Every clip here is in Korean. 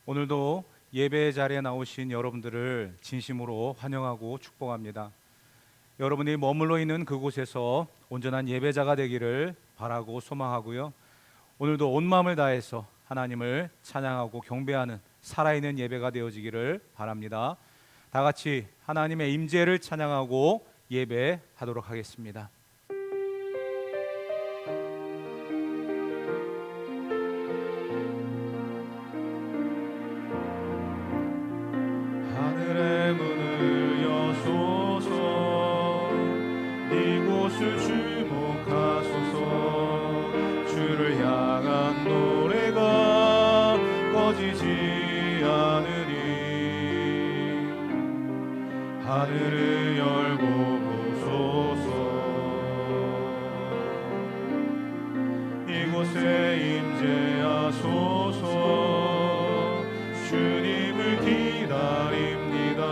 오늘도 예배 자리에 나오신 여러분들을 진심으로 환영하고 축복합니다. 여러분이 머물러 있는 그곳에서 온전한 예배자가 되기를 바라고 소망하고요. 오늘도 온 마음을 다해서 하나님을 찬양하고 경배하는 살아있는 예배가 되어지기를 바랍니다. 다 같이 하나님의 임재를 찬양하고 예배하도록 하겠습니다. 하늘의 문을 여소서, 이곳을 주목하소서. 주를 향한 노래가 꺼지지 않으니 하늘을 열고 보소서. 이곳에 임재하소서. 주님을 기다립니다.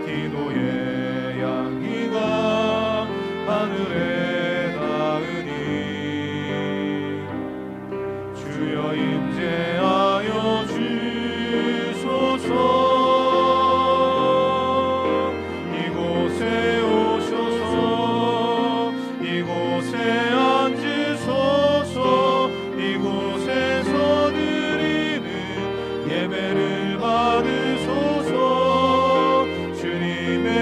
기도의 향기가 하늘에 닿으니 주여 임재하여 주소서. 이곳에 오셔서 이곳에 앉으소서. 이곳에서 드리는 예배를 받으소서. 주님의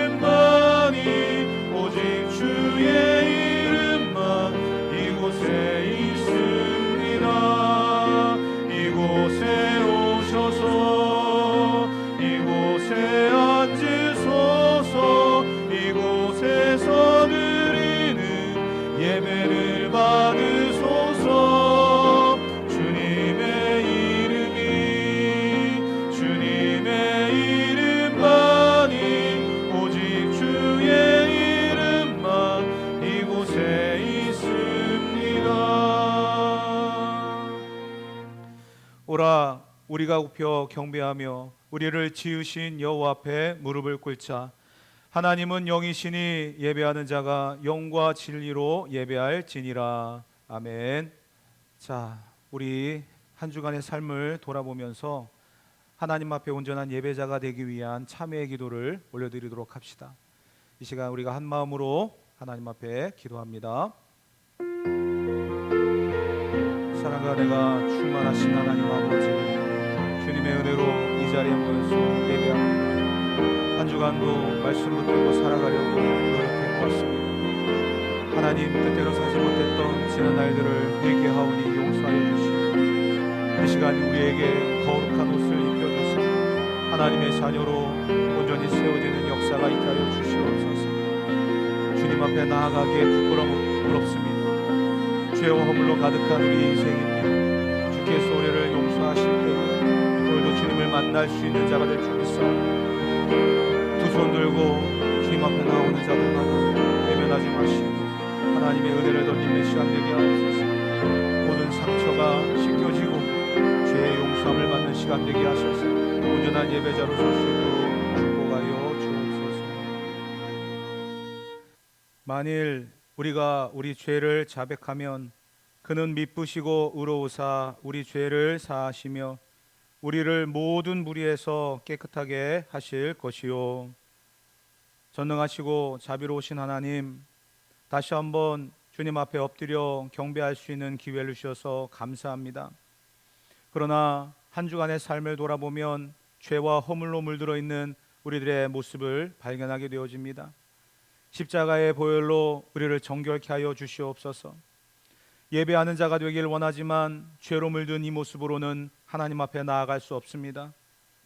이름만이 오직 주의 이름만 이곳에 있습니다. 이곳에 오셔서 이곳에 앉으소서. 이곳에서 드리는 예배를 받으소서. 주님의 이름만이 오직 주의 이름만 이곳에 있습니다. 오라 우리가 굽혀 경배하며 우리를 지으신 여호와 앞에 무릎을 꿇자. 하나님은 영이시니 예배하는 자가 영과 진리로 예배할지니라. 아멘. 자, 우리 한 주간의 삶을 돌아보면서 하나님 앞에 온전한 예배자가 되기 위한 참회의 기도를 올려드리도록 합시다. 이 시간 우리가 한 마음으로 하나님 앞에 기도합니다. 사랑과 내가 충만하신 하나님 아버지, 주님의 은혜로 이 자리에 모여서 예배합니다. 한 주간도 말씀 붙들고 살아가려고 노력해 보았습니다. 하나님 뜻대로 살지 못했던 지난 날들을 회개하오니 용서하여 주시고, 이 시간 우리에게 거룩한 옷을 입혀주사 하나님의 자녀로 온전히 세워지는 역사가 있게 하여 주시옵소서. 주님 앞에 나아가기에 부끄럽습니다. 죄와 허물로 가득한 우리 인생입니다. 주께서 우리를 용서하실 때에 오늘도 주님을 만날 수 있는 자가 될 줄 믿사옵니다. 두 손 들고 주님 앞에 나오는 자들마다 외면하지 마시고 하나님의 은혜를 던지는 시간 되게 하옵소서. 모든 상처가 씻겨지고 죄의 용서함을 받는 시간 되게 하소서. 온전한 예배자로 설 수 있도록 축복하여 주옵소서. 만일 우리가 우리 죄를 자백하면 그는 미쁘시고 의로우사 우리 죄를 사하시며 우리를 모든 무리에서 깨끗하게 하실 것이요. 전능하시고 자비로우신 하나님, 다시 한번 주님 앞에 엎드려 경배할 수 있는 기회를 주셔서 감사합니다. 그러나 한 주간의 삶을 돌아보면 죄와 허물로 물들어 있는 우리들의 모습을 발견하게 되어집니다. 십자가의 보혈로 우리를 정결케 하여 주시옵소서. 예배하는 자가 되길 원하지만 죄로 물든 이 모습으로는 하나님 앞에 나아갈 수 없습니다.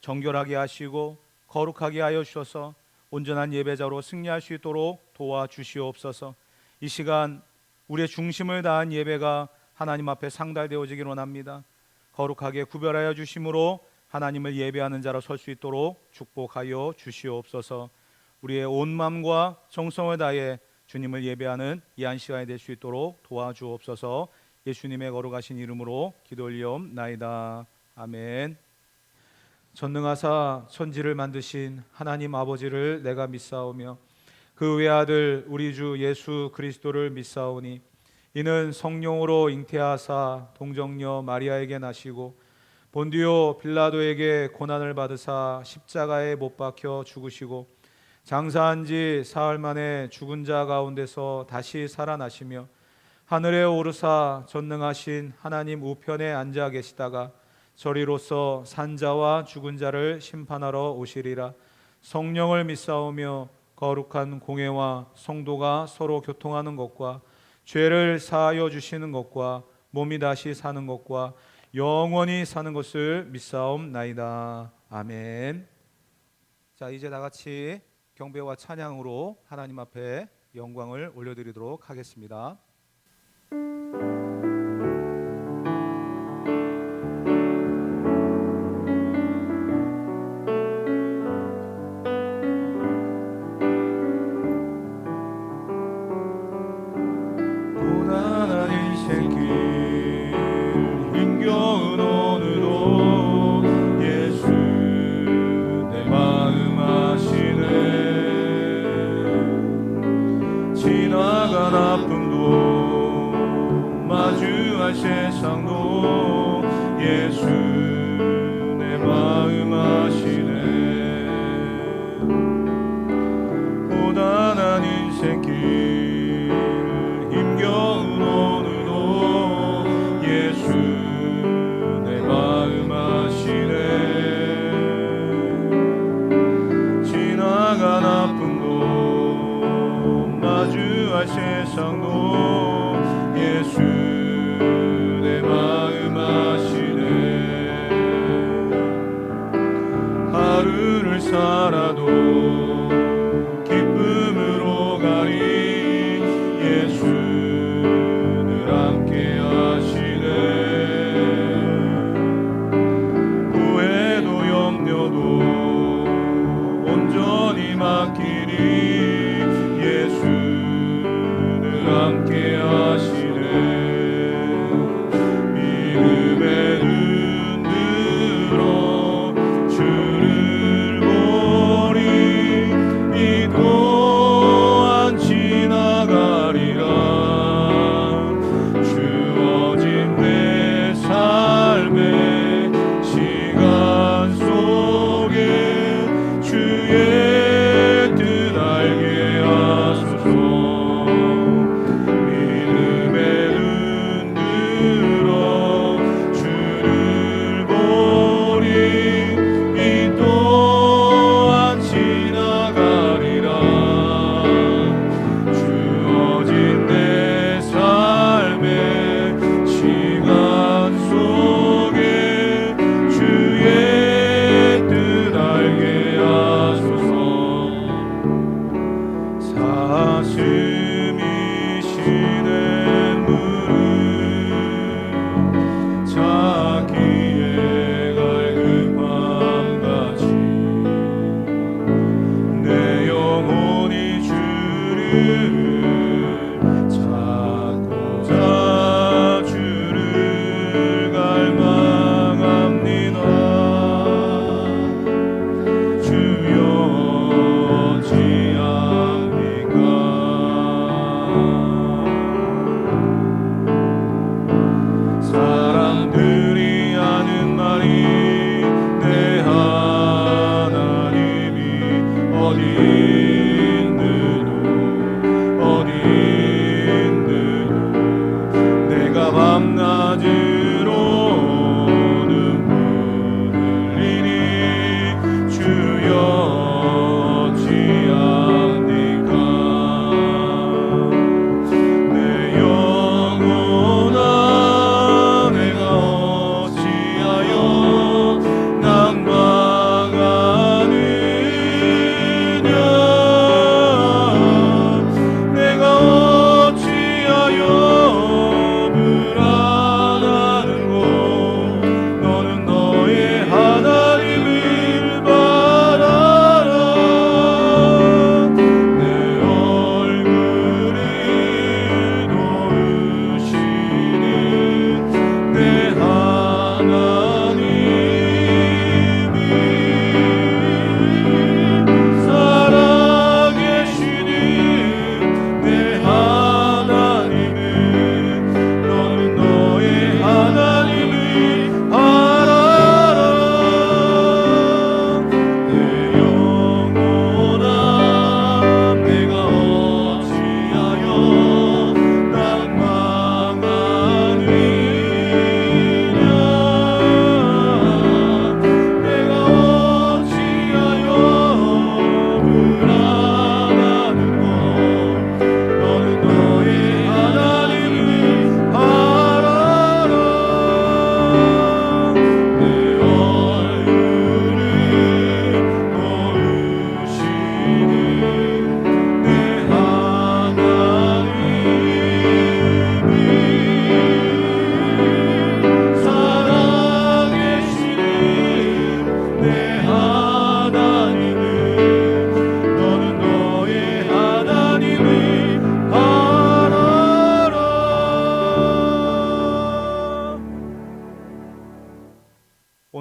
정결하게 하시고 거룩하게 하여 주셔서 온전한 예배자로 승리할 수 있도록 도와주시옵소서. 이 시간 우리의 중심을 다한 예배가 하나님 앞에 상달되어지길 원합니다. 거룩하게 구별하여 주심으로 하나님을 예배하는 자로 설 수 있도록 축복하여 주시옵소서. 우리의 온 마음과 정성을 다해 주님을 예배하는 이 한 시간이 될 수 있도록 도와주옵소서. 예수님의 거룩하신 이름으로 기도 올리옵나이다. 아멘. 전능하사 천지를 만드신 하나님 아버지를 내가 믿사오며 그 외아들 우리 주 예수 그리스도를 믿사오니 이는 성령으로 잉태하사 동정녀 마리아에게 나시고 본디오 빌라도에게 고난을 받으사 십자가에 못 박혀 죽으시고 장사한 지 사흘 만에 죽은 자 가운데서 다시 살아나시며 하늘에 오르사 전능하신 하나님 우편에 앉아 계시다가 저리로서 산자와 죽은 자를 심판하러 오시리라. 성령을 믿사오며 거룩한 공회와 성도가 서로 교통하는 것과 죄를 사하여 주시는 것과 몸이 다시 사는 것과 영원히 사는 것을 믿사옵나이다. 아멘. 자, 이제 다 같이 경배와 찬양으로 하나님 앞에 영광을 올려드리도록 하겠습니다. 고난한 인생길 힘겨운 오늘도 예수 내 마음 아시네. 지나간 아픔도 마주할 세상도 예수 내 마음 아시네. 고단한 인생길 힘겨운 오늘도 예수 내 마음 아시네. 지나간 아픔도 마주할 세상도 예수 내 마음 아시네. 하루를 살아도 기쁨으로 가리 예수 늘 함께 하시네. 후회도 염려도 온전히 맡기니 예수 늘 함께 하시네. 믿음의 눈 들어 주를 보리 이 또한 지나가리라. 주어진 내 삶의 시간 속에 주의 뜻 알게 하소서. 믿음의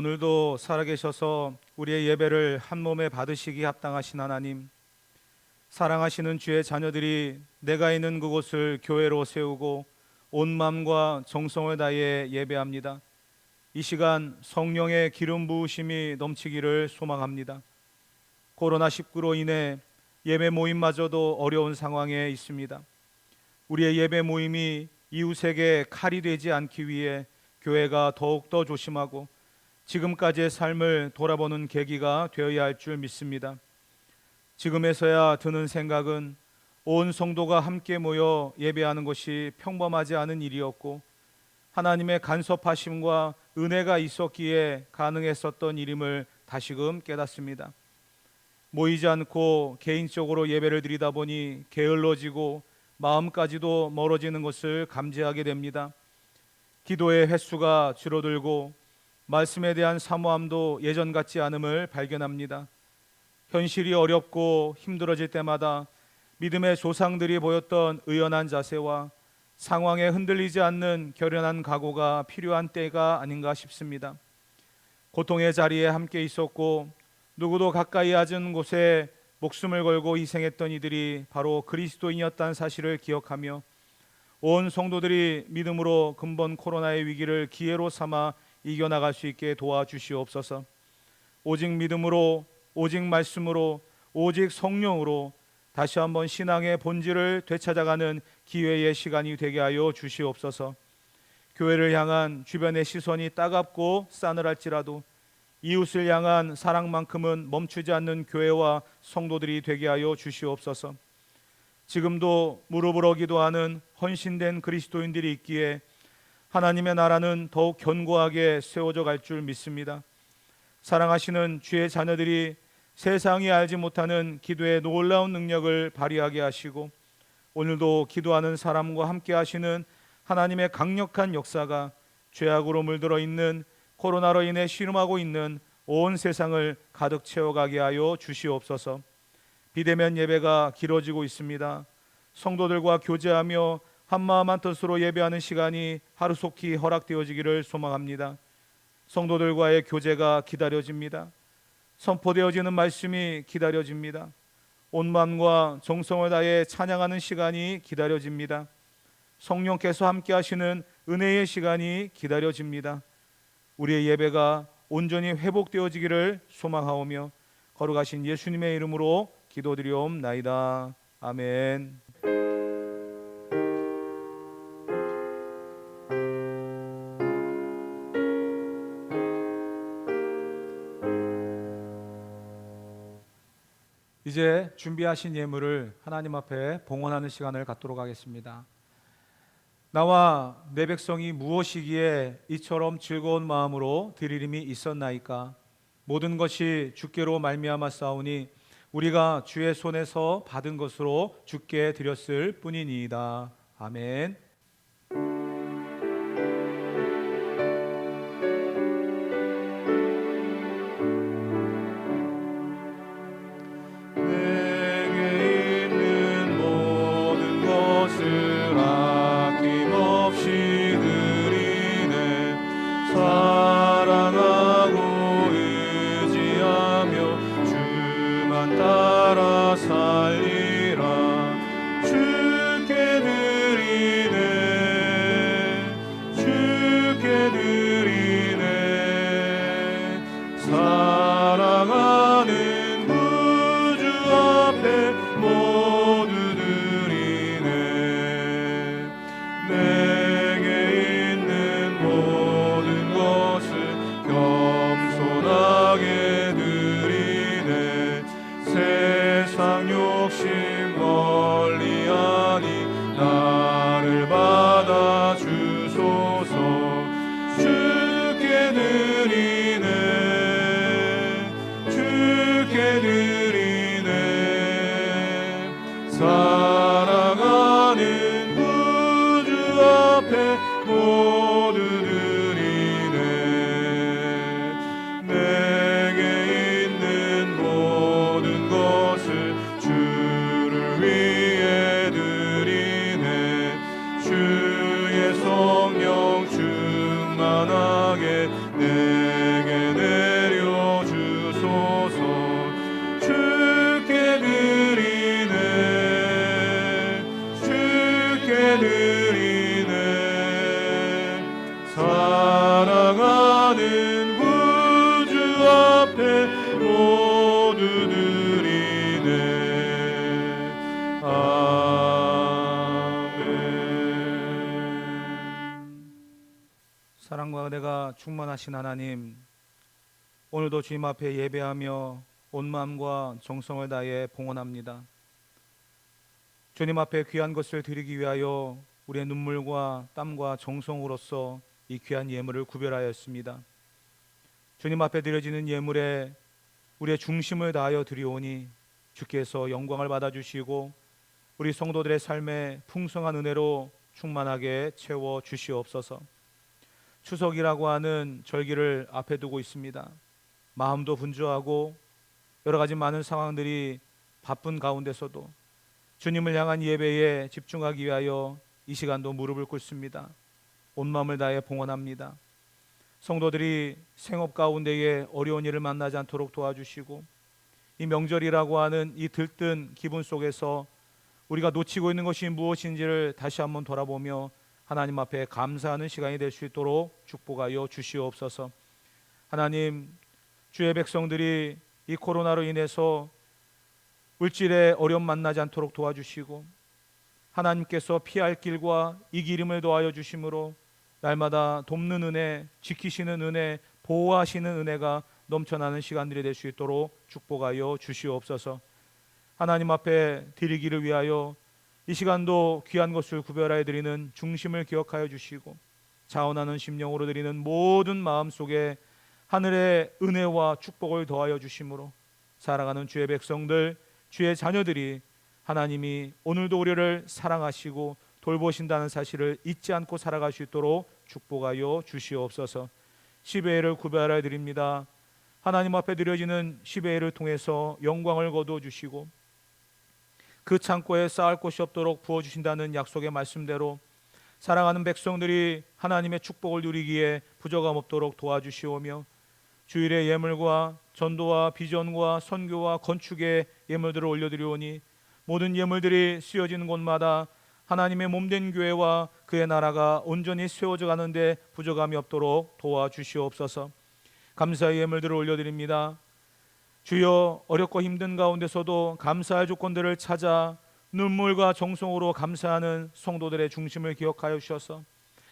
오늘도 살아계셔서 우리의 예배를 한 몸에 받으시기 합당하신 하나님, 사랑하시는 주의 자녀들이 내가 있는 그곳을 교회로 세우고 온 마음과 정성을 다해 예배합니다. 이 시간 성령의 기름 부으심이 넘치기를 소망합니다. 코로나19로 인해 예배 모임마저도 어려운 상황에 있습니다. 우리의 예배 모임이 이웃에게 칼이 되지 않기 위해 교회가 더욱더 조심하고 지금까지의 삶을 돌아보는 계기가 되어야 할 줄 믿습니다. 지금에서야 드는 생각은 온 성도가 함께 모여 예배하는 것이 평범하지 않은 일이었고 하나님의 간섭하심과 은혜가 있었기에 가능했었던 일임을 다시금 깨닫습니다. 모이지 않고 개인적으로 예배를 드리다 보니 게을러지고 마음까지도 멀어지는 것을 감지하게 됩니다. 기도의 횟수가 줄어들고 말씀에 대한 사모함도 예전 같지 않음을 발견합니다. 현실이 어렵고 힘들어질 때마다 믿음의 조상들이 보였던 의연한 자세와 상황에 흔들리지 않는 결연한 각오가 필요한 때가 아닌가 싶습니다. 고통의 자리에 함께 있었고 누구도 가까이 하지 곳에 목숨을 걸고 희생했던 이들이 바로 그리스도인이었다는 사실을 기억하며 온 성도들이 믿음으로 근본 코로나의 위기를 기회로 삼아 이겨나갈 수 있게 도와주시옵소서. 오직 믿음으로, 오직 말씀으로, 오직 성령으로 다시 한번 신앙의 본질을 되찾아가는 기회의 시간이 되게 하여 주시옵소서. 교회를 향한 주변의 시선이 따갑고 싸늘할지라도 이웃을 향한 사랑만큼은 멈추지 않는 교회와 성도들이 되게 하여 주시옵소서. 지금도 무릎으로 기도하는 헌신된 그리스도인들이 있기에 하나님의 나라는 더욱 견고하게 세워져 갈 줄 믿습니다. 사랑하시는 주의 자녀들이 세상이 알지 못하는 기도의 놀라운 능력을 발휘하게 하시고 오늘도 기도하는 사람과 함께 하시는 하나님의 강력한 역사가 죄악으로 물들어 있는 코로나로 인해 신음하고 있는 온 세상을 가득 채워가게 하여 주시옵소서. 비대면 예배가 길어지고 있습니다. 성도들과 교제하며 한마음 한뜻으로 예배하는 시간이 하루속히 허락되어지기를 소망합니다. 성도들과의 교제가 기다려집니다. 선포되어지는 말씀이 기다려집니다. 온 마음과 정성을 다해 찬양하는 시간이 기다려집니다. 성령께서 함께 하시는 은혜의 시간이 기다려집니다. 우리의 예배가 온전히 회복되어지기를 소망하오며 거룩하신 예수님의 이름으로 기도드리옵나이다. 아멘. 이제 준비하신 예물을 하나님 앞에 봉헌하는 시간을 갖도록 하겠습니다. 나와 내 백성이 무엇이기에 이처럼 즐거운 마음으로 드리림이 있었나이까? 모든 것이 주께로 말미암아 싸우니 우리가 주의 손에서 받은 것으로 주께 드렸을 뿐이니이다. 아멘. 사랑하는 구주 앞에 모두 드리네. 내게 있는 모든 것을 주를 위해 드리네. 주의 성령 충만하게 내게 사랑과 은혜가 충만하신 하나님, 오늘도 주님 앞에 예배하며 온 마음과 정성을 다해 봉헌합니다. 주님 앞에 귀한 것을 드리기 위하여 우리의 눈물과 땀과 정성으로서 이 귀한 예물을 구별하였습니다. 주님 앞에 드려지는 예물에 우리의 중심을 다하여 드리오니 주께서 영광을 받아주시고 우리 성도들의 삶에 풍성한 은혜로 충만하게 채워 주시옵소서. 추석이라고 하는 절기를 앞에 두고 있습니다. 마음도 분주하고 여러 가지 많은 상황들이 바쁜 가운데서도 주님을 향한 예배에 집중하기 위하여 이 시간도 무릎을 꿇습니다. 온 마음을 다해 봉헌합니다. 성도들이 생업 가운데에 어려운 일을 만나지 않도록 도와주시고 이 명절이라고 하는 이 들뜬 기분 속에서 우리가 놓치고 있는 것이 무엇인지를 다시 한번 돌아보며 하나님 앞에 감사하는 시간이 될 수 있도록 축복하여 주시옵소서. 하나님, 주의 백성들이 이 코로나로 인해서 물질의 어려움 만나지 않도록 도와주시고 하나님께서 피할 길과 이 길임을 도하여 주심으로 날마다 돕는 은혜, 지키시는 은혜, 보호하시는 은혜가 넘쳐나는 시간들이 될 수 있도록 축복하여 주시옵소서. 하나님 앞에 드리기를 위하여 이 시간도 귀한 것을 구별하여 드리는 중심을 기억하여 주시고 자원하는 심령으로 드리는 모든 마음 속에 하늘의 은혜와 축복을 더하여 주심으로 살아가는 주의 백성들, 주의 자녀들이 하나님이 오늘도 우리를 사랑하시고 돌보신다는 사실을 잊지 않고 살아갈 수 있도록 축복하여 주시옵소서. 10회를 구별하여 드립니다. 하나님 앞에 드려지는 10회를 통해서 영광을 거두어 주시고 그 창고에 쌓을 곳이 없도록 부어주신다는 약속의 말씀대로 사랑하는 백성들이 하나님의 축복을 누리기에 부족함 없도록 도와주시오며 주일의 예물과 전도와 비전과 선교와 건축의 예물들을 올려드리오니 모든 예물들이 쓰여지는 곳마다 하나님의 몸된 교회와 그의 나라가 온전히 세워져 가는데 부족함이 없도록 도와주시옵소서. 감사의 예물들을 올려드립니다. 주여, 어렵고 힘든 가운데서도 감사의 조건들을 찾아 눈물과 정성으로 감사하는 성도들의 중심을 기억하여 주셔서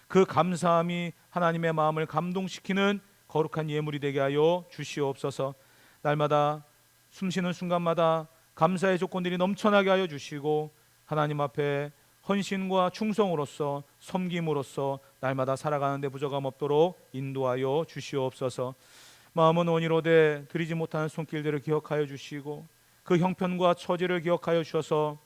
그 감사함이 하나님의 마음을 감동시키는 거룩한 예물이 되게 하여 주시옵소서. 날마다 숨쉬는 순간마다 감사의 조건들이 넘쳐나게 하여 주시고 하나님 앞에 헌신과 충성으로서 섬김으로써 날마다 살아가는 데 부족함 없도록 인도하여 주시옵소서. 마음은 원이로되 드리지 못하는 손길들을 기억하여 주시고 그 형편과 처지를 기억하여 주셔서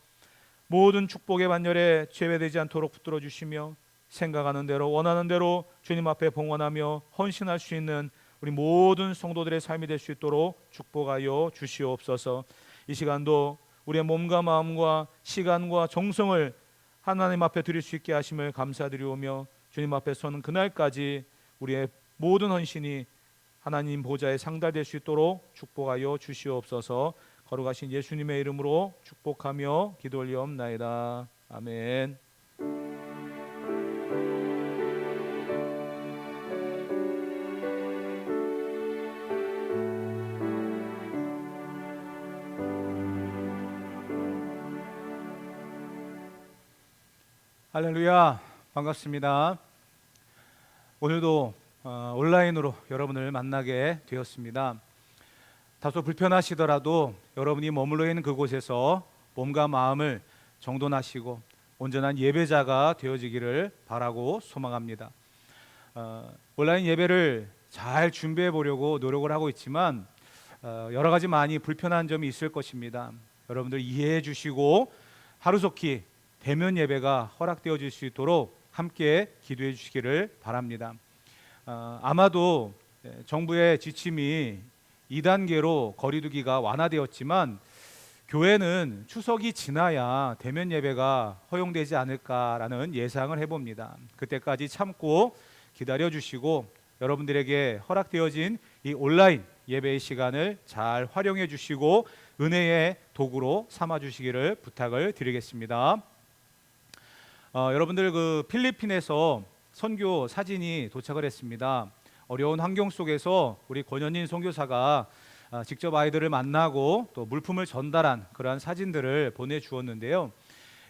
모든 축복의 반열에 제외되지 않도록 붙들어 주시며 생각하는 대로 원하는 대로 주님 앞에 봉헌하며 헌신할 수 있는 우리 모든 성도들의 삶이 될 수 있도록 축복하여 주시옵소서. 이 시간도 우리의 몸과 마음과 시간과 정성을 하나님 앞에 드릴 수 있게 하심을 감사드리오며 주님 앞에 서는 그날까지 우리의 모든 헌신이 하나님 보좌에 상달될 수 있도록 축복하여 주시옵소서. 거룩하신 예수님의 이름으로 축복하며 기도 올리옵나이다. 아멘. 할렐루야, 반갑습니다. 오늘도 온라인으로 여러분을 만나게 되었습니다. 다소 불편하시더라도 여러분이 머물러 있는 그곳에서 몸과 마음을 정돈하시고 온전한 예배자가 되어지기를 바라고 소망합니다. 온라인 예배를 잘 준비해 보려고 노력을 하고 있지만 여러 가지 많이 불편한 점이 있을 것입니다. 여러분들 이해해 주시고 하루속히 대면 예배가 허락되어질 수 있도록 함께 기도해 주시기를 바랍니다. 아마도 정부의 지침이 2단계로 거리두기가 완화되었지만 교회는 추석이 지나야 대면 예배가 허용되지 않을까라는 예상을 해봅니다. 그때까지 참고 기다려 주시고 여러분들에게 허락되어진 이 온라인 예배의 시간을 잘 활용해 주시고 은혜의 도구로 삼아 주시기를 부탁을 드리겠습니다. 여러분들 그 필리핀에서 선교 사진이 도착을 했습니다. 어려운 환경 속에서 우리 권현인 선교사가 직접 아이들을 만나고 또 물품을 전달한 그러한 사진들을 보내주었는데요.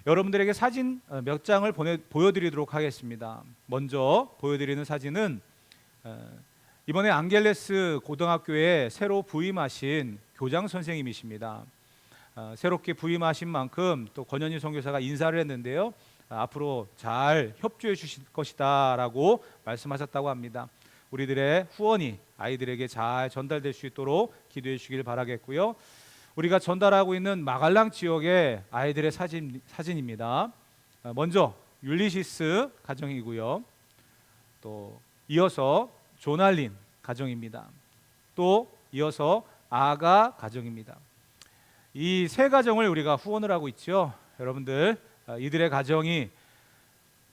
여러분들에게 사진 몇 장을 보여드리도록 하겠습니다. 먼저 보여드리는 사진은 이번에 앙겔레스 고등학교에 새로 부임하신 교장 선생님이십니다. 새롭게 부임하신 만큼 또 권현희 선교사가 인사를 했는데요. 앞으로 잘 협조해 주실 것이다라고 말씀하셨다고 합니다. 우리들의 후원이 아이들에게 잘 전달될 수 있도록 기도해 주시길 바라겠고요. 우리가 전달하고 있는 마갈랑 지역의 아이들의 사진입니다. 먼저 율리시스 가정이고요. 또 이어서 조날린 가정입니다. 또 이어서 아가 가정입니다. 이 세 가정을 우리가 후원을 하고 있죠. 여러분들 이들의 가정이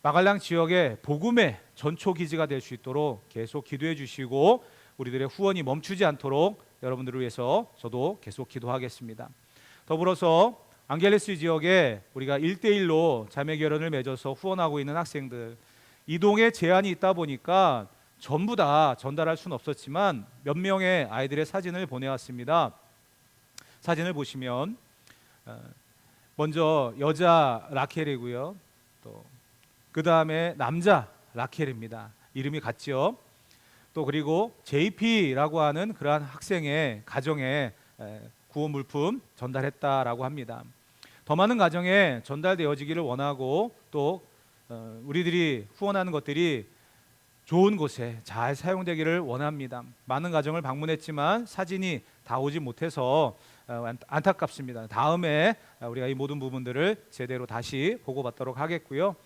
마갈랑 지역의 복음의 전초 기지가 될 수 있도록 계속 기도해 주시고 우리들의 후원이 멈추지 않도록 여러분들을 위해서 저도 계속 기도하겠습니다. 더불어서 앙겔레스 지역에 우리가 1대1로 자매 결연을 맺어서 후원하고 있는 학생들, 이동에 제한이 있다 보니까 전부 다 전달할 수는 없었지만 몇 명의 아이들의 사진을 보내왔습니다. 사진을 보시면 먼저 여자 라켈이고요. 또 그 다음에 남자 라켈입니다. 이름이 같죠. 또 그리고 JP라고 하는 그러한 학생의 가정에 구원 물품 전달했다라고 합니다. 더 많은 가정에 전달되어지기를 원하고 또 우리들이 후원하는 것들이 좋은 곳에 잘 사용되기를 원합니다. 많은 가정을 방문했지만 사진이 다 오지 못해서 안타깝습니다. 다음에 우리가 이 모든 부분들을 제대로 다시 보고받도록 하겠고요.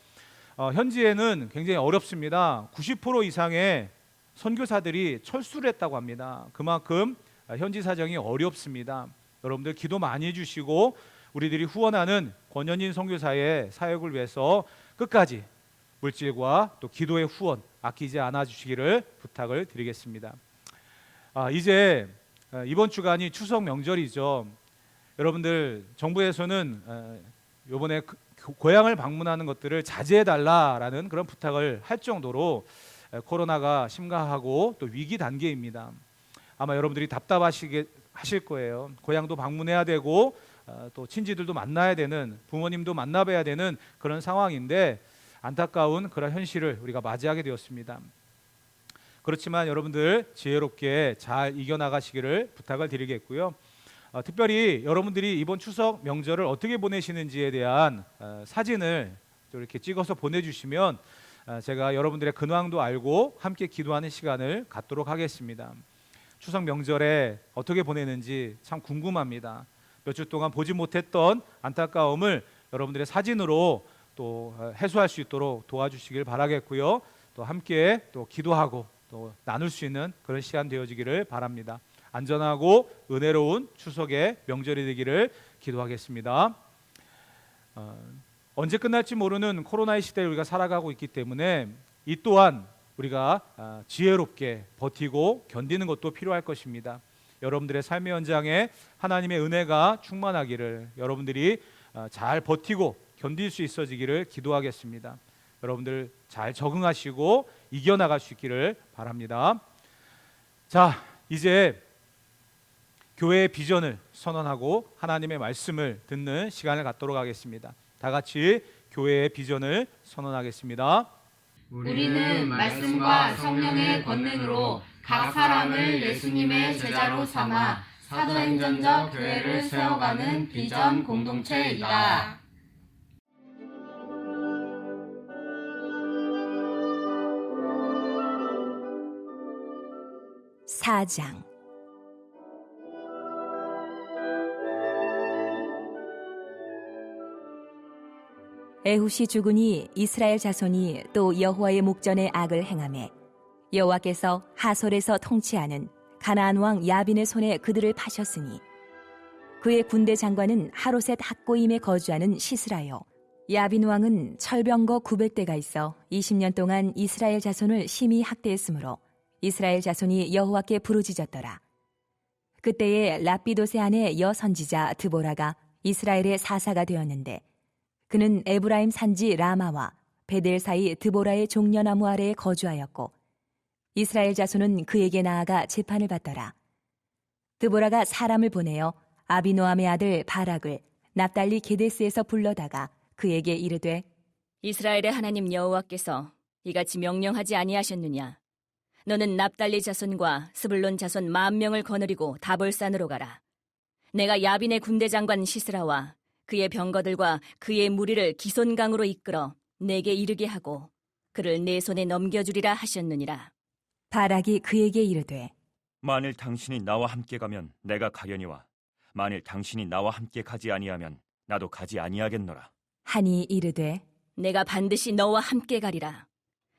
현지에는 굉장히 어렵습니다. 90% 이상의 선교사들이 철수를 했다고 합니다. 그만큼 현지 사정이 어렵습니다. 여러분들 기도 많이 해주시고 우리들이 후원하는 권현인 선교사의 사역을 위해서 끝까지 물질과 또 기도의 후원 아끼지 않아 주시기를 부탁을 드리겠습니다. 이제 이번 주간이 추석 명절이죠. 여러분들 정부에서는 이번에 고향을 방문하는 것들을 자제해달라라는 그런 부탁을 할 정도로 코로나가 심각하고 또 위기 단계입니다. 아마 여러분들이 답답하실 거예요. 고향도 방문해야 되고 또 친지들도 만나야 되는, 부모님도 만나봐야 되는 그런 상황인데 안타까운 그런 현실을 우리가 맞이하게 되었습니다. 그렇지만 여러분들 지혜롭게 잘 이겨나가시기를 부탁을 드리겠고요. 특별히 여러분들이 이번 추석 명절을 어떻게 보내시는지에 대한 사진을 이렇게 찍어서 보내주시면 제가 여러분들의 근황도 알고 함께 기도하는 시간을 갖도록 하겠습니다. 추석 명절에 어떻게 보내는지 참 궁금합니다. 몇 주 동안 보지 못했던 안타까움을 여러분들의 사진으로 또 해소할 수 있도록 도와주시길 바라겠고요. 또 함께 또 기도하고 또 나눌 수 있는 그런 시간 되어지기를 바랍니다. 안전하고 은혜로운 추석의 명절이 되기를 기도하겠습니다. 언제 끝날지 모르는 코로나의 시대에 우리가 살아가고 있기 때문에 이 또한 우리가 지혜롭게 버티고 견디는 것도 필요할 것입니다. 여러분들의 삶의 현장에 하나님의 은혜가 충만하기를 여러분들이 잘 버티고 견딜 수 있어지기를 기도하겠습니다. 여러분들 잘 적응하시고 이겨나갈 수 있기를 바랍니다. 자, 이제 교회의 비전을 선언하고 하나님의 말씀을 듣는 시간을 갖도록 하겠습니다. 다 같이 교회의 비전을 선언하겠습니다. 우리는 말씀과 성령의 권능으로 각 사람을 예수님의 제자로 삼아 사도행전적 교회를 세워가는 비전 공동체이다. 사장. 에훗이 죽으니 이스라엘 자손이 또 여호와의 목전에 악을 행하매 여호와께서 하솔에서 통치하는 가나안 왕 야빈의 손에 그들을 파셨으니 그의 군대 장관은 하로셋 학고임에 거주하는 시스라요. 야빈 왕은 철병거 900대가 있어 20년 동안 이스라엘 자손을 심히 학대했으므로 이스라엘 자손이 여호와께 부르짖었더라. 그때에 라피도세 아내 여선지자 드보라가 이스라엘의 사사가 되었는데 그는 에브라임 산지 라마와 베델 사이 드보라의 종려나무 아래에 거주하였고 이스라엘 자손은 그에게 나아가 재판을 받더라. 드보라가 사람을 보내어 아비노함의 아들 바락을 납달리 게데스에서 불러다가 그에게 이르되 이스라엘의 하나님 여호와께서 이같이 명령하지 아니하셨느냐? 너는 납달리 자손과 스불론 자손 10,000명을 거느리고 다볼산으로 가라. 내가 야빈의 군대 장관 시스라와 그의 병거들과 그의 무리를 기손강으로 이끌어 내게 이르게 하고 그를 내 손에 넘겨주리라 하셨느니라. 바락이 그에게 이르되 만일 당신이 나와 함께 가면 내가 가려니와 만일 당신이 나와 함께 가지 아니하면 나도 가지 아니하겠노라. 하니 이르되 내가 반드시 너와 함께 가리라.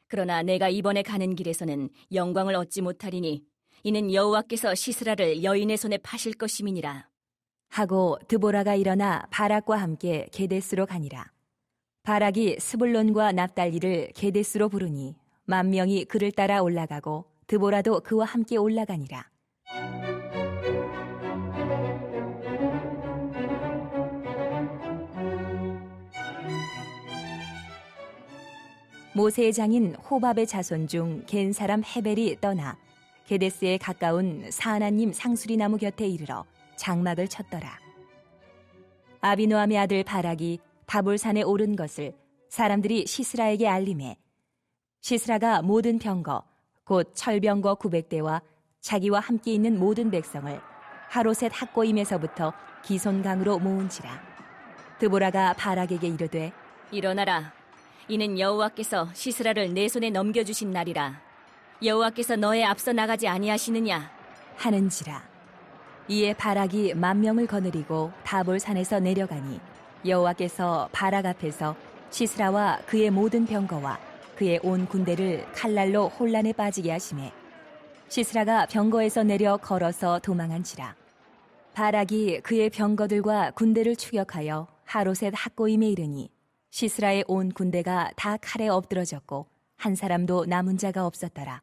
그러나 내가 이번에 가는 길에서는 영광을 얻지 못하리니 이는 여호와께서 시스라를 여인의 손에 파실 것임이니라. 하고 드보라가 일어나 바락과 함께 게데스로 가니라. 바락이 스불론과 납달리를 게데스로 부르니 10,000명이 그를 따라 올라가고 드보라도 그와 함께 올라가니라. 모세의 장인 호밥의 자손 중 겐 사람 헤벨이 떠나 게데스에 가까운 사하나님 상수리 나무 곁에 이르러 장막을 쳤더라. 아비노함의 아들 바락이 다볼산에 오른 것을 사람들이 시스라에게 알림해 시스라가 모든 병거 곧 철병거 900대와 자기와 함께 있는 모든 백성을 하로셋 학고임에서부터 기손강으로 모은지라. 드보라가 바락에게 이르되 일어나라. 이는 여호와께서 시스라를 내 손에 넘겨주신 날이라. 여호와께서 너의 앞서 나가지 아니하시느냐 하는지라. 이에 바락이 10,000명을 거느리고 다볼산에서 내려가니 여호와께서 바락 앞에서 시스라와 그의 모든 병거와 그의 온 군대를 칼날로 혼란에 빠지게 하시매 시스라가 병거에서 내려 걸어서 도망한지라. 바락이 그의 병거들과 군대를 추격하여 하로셋 학고임에 이르니 시스라의 온 군대가 다 칼에 엎드러졌고 한 사람도 남은 자가 없었더라.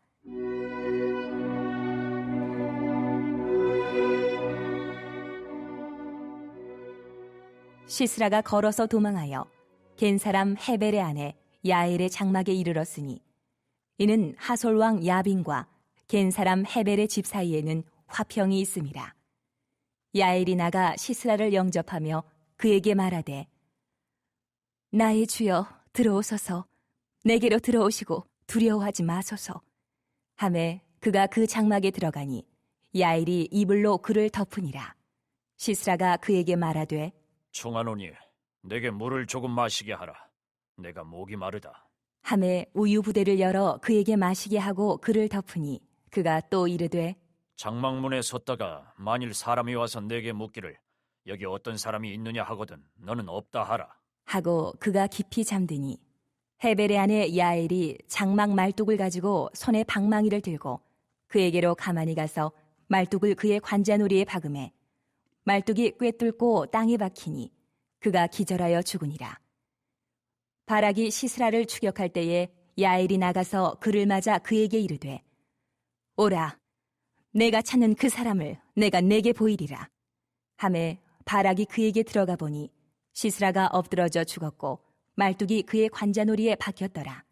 시스라가 걸어서 도망하여 겐 사람 헤벨의 아내 야엘의 장막에 이르렀으니 이는 하솔 왕 야빈과 겐 사람 헤벨의 집 사이에는 화평이 있음이라. 야엘이 나가 시스라를 영접하며 그에게 말하되 나의 주여 들어오소서. 내게로 들어오시고 두려워하지 마소서. 하매 그가 그 장막에 들어가니 야엘이 이불로 그를 덮으니라. 시스라가 그에게 말하되 청하노니 내게 물을 조금 마시게 하라. 내가 목이 마르다. 하매 우유 부대를 열어 그에게 마시게 하고 그를 덮으니 그가 또 이르되 장막문에 섰다가 만일 사람이 와서 내게 묻기를 여기 어떤 사람이 있느냐 하거든 너는 없다 하라. 하고 그가 깊이 잠드니 헤벨의 아내 야엘이 장막 말뚝을 가지고 손에 방망이를 들고 그에게로 가만히 가서 말뚝을 그의 관자놀이에 박음해 말뚝이 꿰뚫고 땅에 박히니 그가 기절하여 죽으니라. 바락이 시스라를 추격할 때에 야엘이 나가서 그를 맞아 그에게 이르되 오라 내가 찾는 그 사람을 내가 내게 보이리라. 하매 바락이 그에게 들어가 보니 시스라가 엎드러져 죽었고 말뚝이 그의 관자놀이에 박혔더라.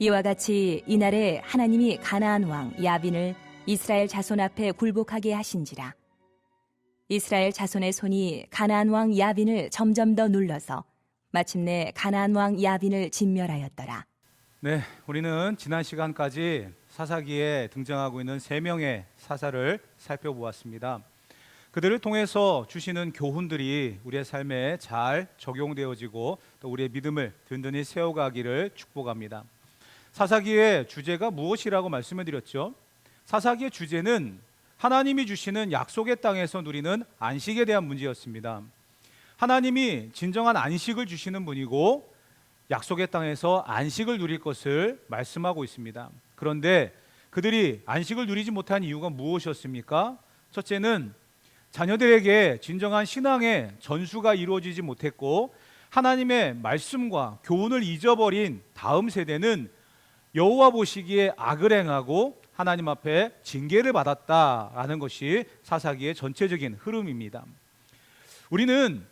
이와 같이 이날에 하나님이 가나안 왕 야빈을 이스라엘 자손 앞에 굴복하게 하신지라. 이스라엘 자손의 손이 가나안 왕 야빈을 점점 더 눌러서 마침내 가나안 왕 야빈을 진멸하였더라. 네, 우리는 지난 시간까지 사사기에 등장하고 있는 3명의 사사를 살펴보았습니다. 그들을 통해서 주시는 교훈들이 우리의 삶에 잘 적용되어지고 또 우리의 믿음을 든든히 세워가기를 축복합니다. 사사기의 주제가 무엇이라고 말씀을 드렸죠? 사사기의 주제는 하나님이 주시는 약속의 땅에서 누리는 안식에 대한 문제였습니다. 하나님이 진정한 안식을 주시는 분이고 약속의 땅에서 안식을 누릴 것을 말씀하고 있습니다. 그런데 그들이 안식을 누리지 못한 이유가 무엇이었습니까? 첫째는 자녀들에게 진정한 신앙의 전수가 이루어지지 못했고 하나님의 말씀과 교훈을 잊어버린 다음 세대는 여호와 보시기에 악을 행하고 하나님 앞에 징계를 받았다라는 것이 사사기의 전체적인 흐름입니다. 우리는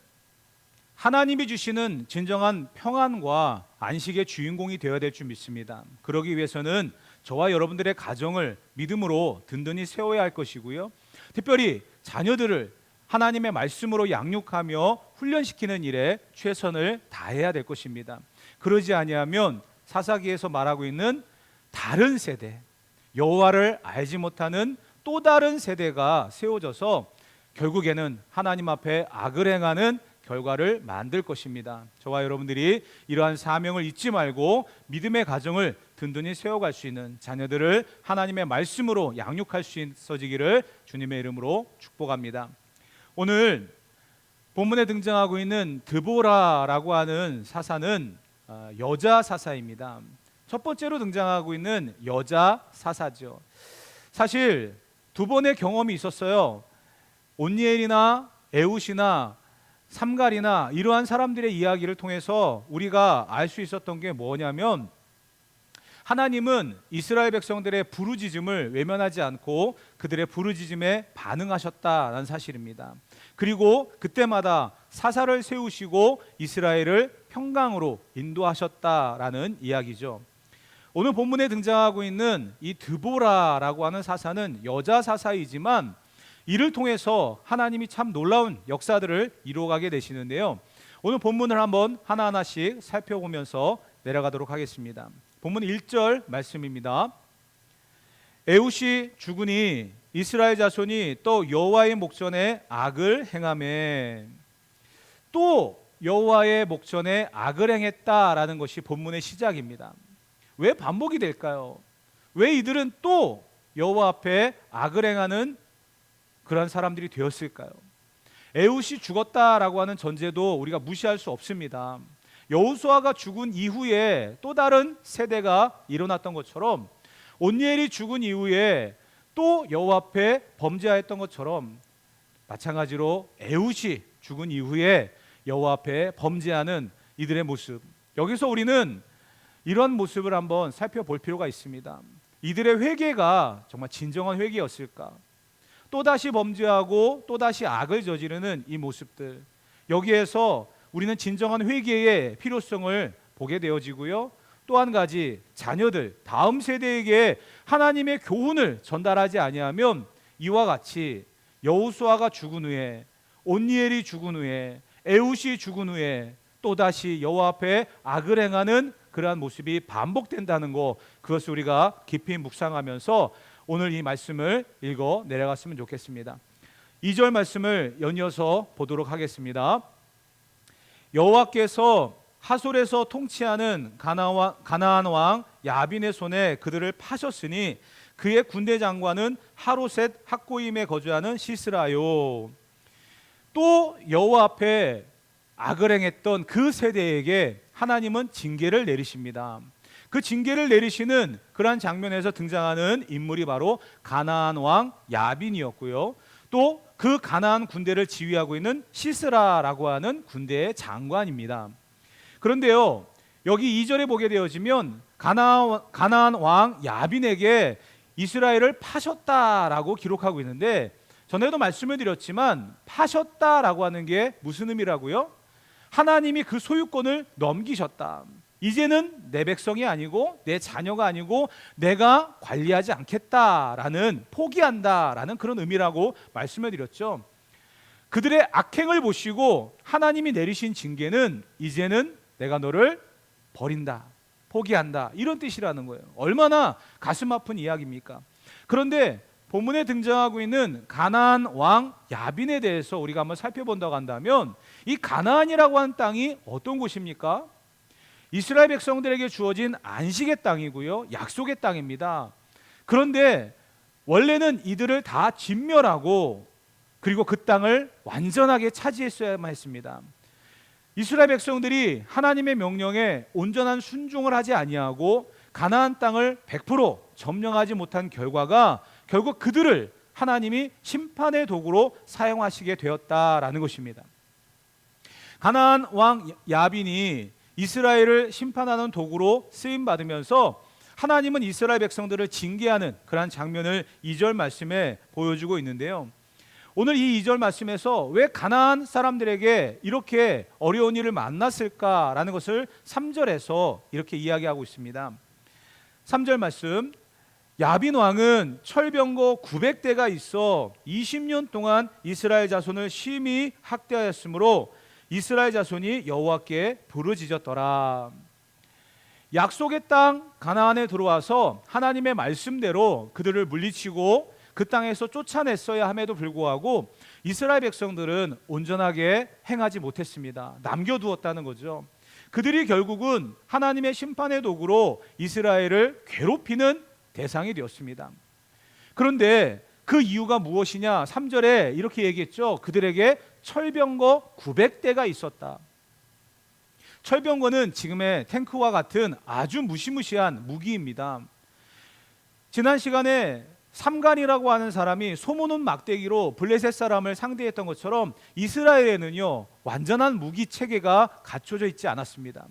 하나님이 주시는 진정한 평안과 안식의 주인공이 되어야 될 줄 믿습니다. 그러기 위해서는 저와 여러분들의 가정을 믿음으로 든든히 세워야 할 것이고요. 특별히 자녀들을 하나님의 말씀으로 양육하며 훈련시키는 일에 최선을 다해야 될 것입니다. 그러지 아니하면 사사기에서 말하고 있는 다른 세대, 여호와를 알지 못하는 또 다른 세대가 세워져서 결국에는 하나님 앞에 악을 행하는 결과를 만들 것입니다. 저와 여러분들이 이러한 사명을 잊지 말고 믿음의 가정을 든든히 세워갈 수 있는 자녀들을 하나님의 말씀으로 양육할 수 있어지기를 주님의 이름으로 축복합니다. 오늘 본문에 등장하고 있는 드보라라고 하는 사사는 여자 사사입니다. 첫 번째로 등장하고 있는 여자 사사죠. 사실 두 번의 경험이 있었어요. 온니엘이나 에훗이나 삼갈이나 이러한 사람들의 이야기를 통해서 우리가 알 수 있었던 게 뭐냐면, 하나님은 이스라엘 백성들의 부르짖음을 외면하지 않고 그들의 부르짖음에 반응하셨다는 사실입니다. 그리고 그때마다 사사를 세우시고 이스라엘을 평강으로 인도하셨다라는 이야기죠. 오늘 본문에 등장하고 있는 이 드보라라고 하는 사사는 여자 사사이지만 이를 통해서 하나님이 참 놀라운 역사들을 이루어가게 되시는데요. 오늘 본문을 한번 하나하나씩 살펴보면서 내려가도록 하겠습니다. 본문 1절 말씀입니다. 에훗이 죽으니 이스라엘 자손이 또 여호와의 목전에 악을 행하매. 또 여호와의 목전에 악을 행했다라는 것이 본문의 시작입니다. 왜 반복이 될까요? 왜 이들은 또 여호와 앞에 악을 행하는 그런 사람들이 되었을까요? 에훗이 죽었다라고 하는 전제도 우리가 무시할 수 없습니다. 여호수아가 죽은 이후에 또 다른 세대가 일어났던 것처럼, 온니엘이 죽은 이후에 또 여호와 앞에 범죄하였던 것처럼, 마찬가지로 에훗이 죽은 이후에 여호와 앞에 범죄하는 이들의 모습, 여기서 우리는 이런 모습을 한번 살펴볼 필요가 있습니다. 이들의 회개가 정말 진정한 회개였을까? 또다시 범죄하고 또다시 악을 저지르는 이 모습들, 여기에서 우리는 진정한 회개의 필요성을 보게 되어지고요. 또 한 가지, 자녀들, 다음 세대에게 하나님의 교훈을 전달하지 아니하면 이와 같이 여호수아가 죽은 후에, 온니엘이 죽은 후에, 에훗이 죽은 후에 또다시 여호와 앞에 악을 행하는 그러한 모습이 반복된다는 것, 그것을 우리가 깊이 묵상하면서 오늘 이 말씀을 읽어 내려갔으면 좋겠습니다. 2절 말씀을 연이어서 보도록 하겠습니다. 여호와께서 하솔에서 통치하는 가나안 왕 야빈의 손에 그들을 파셨으니 그의 군대 장관은 하로셋 학고임에 거주하는 시스라요. 또 여호와 앞에 악을 행했던 그 세대에게 하나님은 징계를 내리십니다. 그 징계를 내리시는 그러한 장면에서 등장하는 인물이 바로 가나안 왕 야빈이었고요. 또 그 가나안 군대를 지휘하고 있는 시스라라고 하는 군대의 장관입니다. 그런데요, 여기 2절에 보게 되어지면 가나안 왕 야빈에게 이스라엘을 파셨다라고 기록하고 있는데, 전에도 말씀을 드렸지만 파셨다라고 하는 게 무슨 의미라고요? 하나님이 그 소유권을 넘기셨다. 이제는 내 백성이 아니고 내 자녀가 아니고 내가 관리하지 않겠다라는, 포기한다라는 그런 의미라고 말씀을 드렸죠. 그들의 악행을 보시고 하나님이 내리신 징계는 이제는 내가 너를 버린다, 포기한다, 이런 뜻이라는 거예요. 얼마나 가슴 아픈 이야기입니까? 그런데 본문에 등장하고 있는 가나안 왕 야빈에 대해서 우리가 한번 살펴본다고 한다면, 이 가나안이라고 하는 땅이 어떤 곳입니까? 이스라엘 백성들에게 주어진 안식의 땅이고요, 약속의 땅입니다. 그런데 원래는 이들을 다 진멸하고 그리고 그 땅을 완전하게 차지했어야만 했습니다. 이스라엘 백성들이 하나님의 명령에 온전한 순종을 하지 아니하고 가나안 땅을 100% 점령하지 못한 결과가 결국 그들을 하나님이 심판의 도구로 사용하시게 되었다라는 것입니다. 가나안 왕 야빈이 이스라엘을 심판하는 도구로 쓰임 받으면서 하나님은 이스라엘 백성들을 징계하는 그러한 장면을 2절 말씀에 보여주고 있는데요. 오늘 이 2절 말씀에서 왜 가나안 사람들에게 이렇게 어려운 일을 만났을까라는 것을 3절에서 이렇게 이야기하고 있습니다. 3절 말씀, 야빈 왕은 철병거 900대가 있어 20년 동안 이스라엘 자손을 심히 학대하였으므로 이스라엘 자손이 여호와께 부르짖었더라. 약속의 땅 가나안에 들어와서 하나님의 말씀대로 그들을 물리치고 그 땅에서 쫓아냈어야 함에도 불구하고 이스라엘 백성들은 온전하게 행하지 못했습니다. 남겨두었다는 거죠. 그들이 결국은 하나님의 심판의 도구로 이스라엘을 괴롭히는 대상이 되었습니다. 그런데 그 이유가 무엇이냐? 3절에 이렇게 얘기했죠. 그들에게 철병거 900대가 있었다. 철병거는 지금의 탱크와 같은 아주 무시무시한 무기입니다. 지난 시간에 삼간이라고 하는 사람이 소모는 막대기로 블레셋 사람을 상대했던 것처럼 이스라엘에는요 완전한 무기 체계가 갖춰져 있지 않았습니다.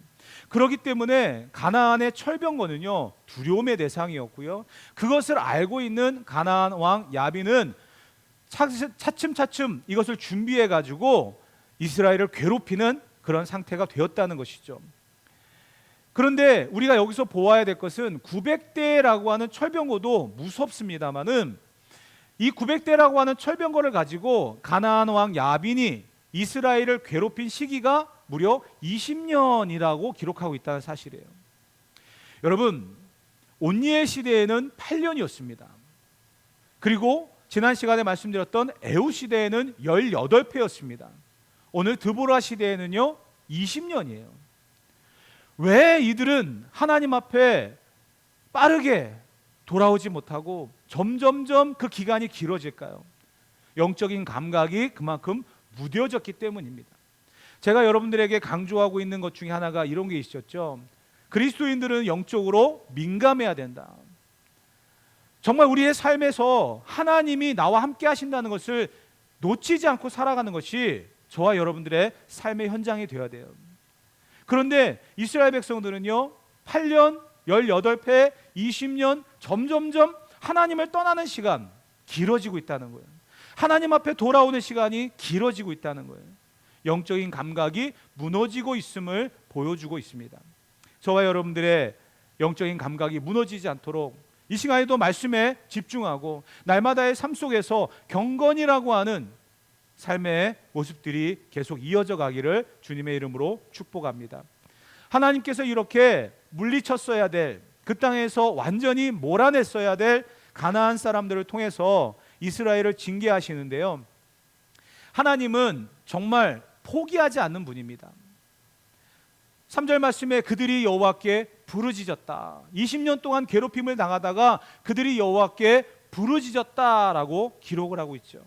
그렇기 때문에 가나안의 철병거는요 두려움의 대상이었고요. 그것을 알고 있는 가나안 왕 야빈은 차츰차츰 이것을 준비해 가지고 이스라엘을 괴롭히는 그런 상태가 되었다는 것이죠. 그런데 우리가 여기서 보아야 될 것은 900대라고 하는 철병거도 무섭습니다만은 이 900대라고 하는 철병거를 가지고 가나안 왕 야빈이 이스라엘을 괴롭힌 시기가 무려 20년이라고 기록하고 있다는 사실이에요. 여러분, 온니엘 시대에는 8년이었습니다. 그리고 지난 시간에 말씀드렸던 에후 시대에는 18패였습니다. 오늘 드보라 시대에는요 20년이에요. 왜 이들은 하나님 앞에 빠르게 돌아오지 못하고 점점점 그 기간이 길어질까요? 영적인 감각이 그만큼 무뎌졌기 때문입니다. 제가 여러분들에게 강조하고 있는 것 중에 하나가 이런 게 있었죠. 그리스도인들은 영적으로 민감해야 된다. 정말 우리의 삶에서 하나님이 나와 함께 하신다는 것을 놓치지 않고 살아가는 것이 저와 여러분들의 삶의 현장이 되어야 돼요. 그런데 이스라엘 백성들은요 8년, 18패, 20년 점점점 하나님을 떠나는 시간 길어지고 있다는 거예요. 하나님 앞에 돌아오는 시간이 길어지고 있다는 거예요. 영적인 감각이 무너지고 있음을 보여주고 있습니다. 저와 여러분들의 영적인 감각이 무너지지 않도록 이 시간에도 말씀에 집중하고 날마다의 삶 속에서 경건이라고 하는 삶의 모습들이 계속 이어져 가기를 주님의 이름으로 축복합니다. 하나님께서 이렇게 물리쳤어야 될, 그 땅에서 완전히 몰아냈어야 될 가나안 사람들을 통해서 이스라엘을 징계하시는데요. 하나님은 정말 포기하지 않는 분입니다. 3절 말씀에 그들이 여호와께 부르짖었다. 20년 동안 괴롭힘을 당하다가 그들이 여호와께 부르짖었다라고 기록을 하고 있죠.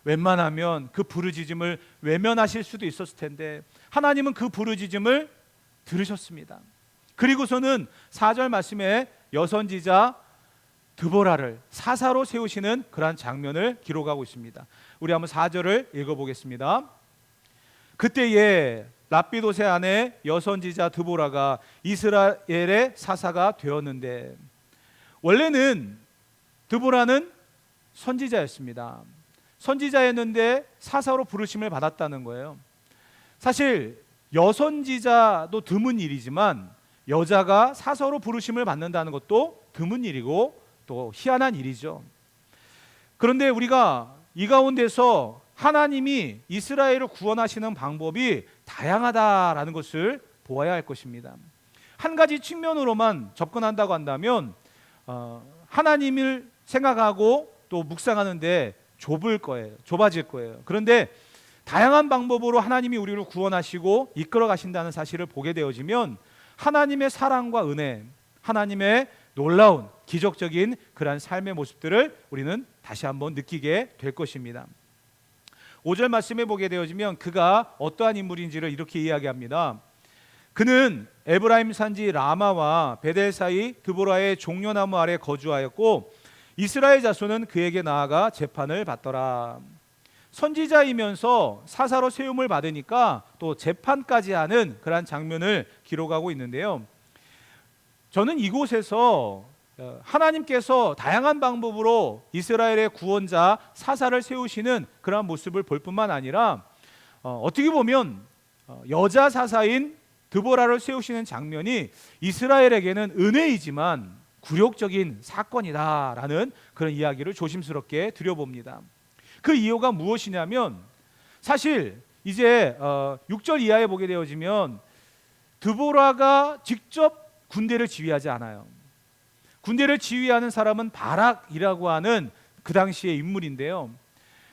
웬만하면 그 부르짖음을 외면하실 수도 있었을 텐데 하나님은 그 부르짖음을 들으셨습니다. 그리고서는 4절 말씀에 여선지자 드보라를 사사로 세우시는 그러한 장면을 기록하고 있습니다. 우리 한번 4절을 읽어보겠습니다. 그때에 랍비도세 아내 여선지자 드보라가 이스라엘의 사사가 되었는데, 원래는 드보라는 선지자였습니다. 선지자였는데 사사로 부르심을 받았다는 거예요. 사실 여선지자도 드문 일이지만 여자가 사사로 부르심을 받는다는 것도 드문 일이고 또 희한한 일이죠. 그런데 우리가 이 가운데서 하나님이 이스라엘을 구원하시는 방법이 다양하다라는 것을 보아야 할 것입니다. 한 가지 측면으로만 접근한다고 한다면 하나님을 생각하고 또 묵상하는데 좁아질 거예요. 그런데 다양한 방법으로 하나님이 우리를 구원하시고 이끌어 가신다는 사실을 보게 되어지면 하나님의 사랑과 은혜, 하나님의 놀라운 기적적인 그러한 삶의 모습들을 우리는 다시 한번 느끼게 될 것입니다. 5절 말씀에 보게 되어지면 그가 어떠한 인물인지를 이렇게 이야기합니다. 그는 에브라임 산지 라마와 베델 사이 드보라의 종려나무 아래 거주하였고 이스라엘 자손은 그에게 나아가 재판을 받더라. 선지자이면서 사사로 세움을 받으니까 또 재판까지 하는 그러한 장면을 기록하고 있는데요. 저는 이곳에서 하나님께서 다양한 방법으로 이스라엘의 구원자 사사를 세우시는 그러한 모습을 볼 뿐만 아니라 어떻게 보면 여자 사사인 드보라를 세우시는 장면이 이스라엘에게는 은혜이지만 굴욕적인 사건이다라는 그런 이야기를 조심스럽게 드려봅니다. 그 이유가 무엇이냐면 사실 이제 6절 이하에 보게 되어지면 드보라가 직접 군대를 지휘하지 않아요. 군대를 지휘하는 사람은 바락이라고 하는 그 당시의 인물인데요.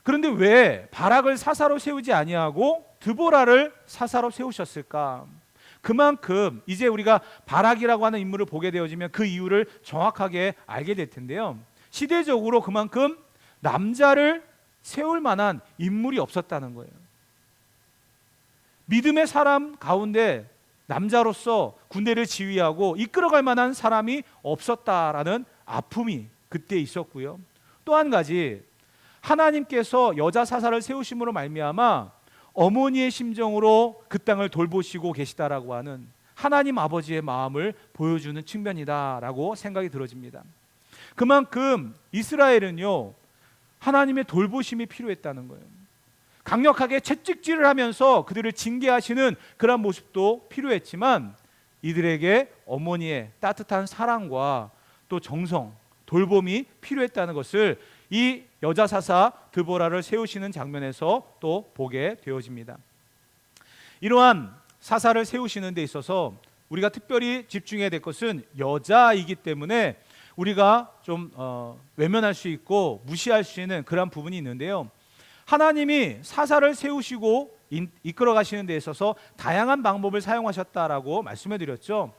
그런데 왜 바락을 사사로 세우지 아니하고 드보라를 사사로 세우셨을까? 그만큼 이제 우리가 바락이라고 하는 인물을 보게 되어지면 그 이유를 정확하게 알게 될 텐데요. 시대적으로 그만큼 남자를 세울 만한 인물이 없었다는 거예요. 믿음의 사람 가운데 남자로서 군대를 지휘하고 이끌어갈 만한 사람이 없었다라는 아픔이 그때 있었고요. 또 한 가지, 하나님께서 여자 사사를 세우심으로 말미암아 어머니의 심정으로 그 땅을 돌보시고 계시다라고 하는 하나님 아버지의 마음을 보여주는 측면이다라고 생각이 들어집니다. 그만큼 이스라엘은요, 하나님의 돌보심이 필요했다는 거예요. 강력하게 채찍질을 하면서 그들을 징계하시는 그런 모습도 필요했지만 이들에게 어머니의 따뜻한 사랑과 또 정성, 돌봄이 필요했다는 것을 이 여자 사사 드보라를 세우시는 장면에서 또 보게 되어집니다. 이러한 사사를 세우시는 데 있어서 우리가 특별히 집중해야 될 것은 여자이기 때문에 우리가 좀 외면할 수 있고 무시할 수 있는 그런 부분이 있는데요. 하나님이 사사를 세우시고 이끌어 가시는 데 있어서 다양한 방법을 사용하셨다라고 말씀해 드렸죠.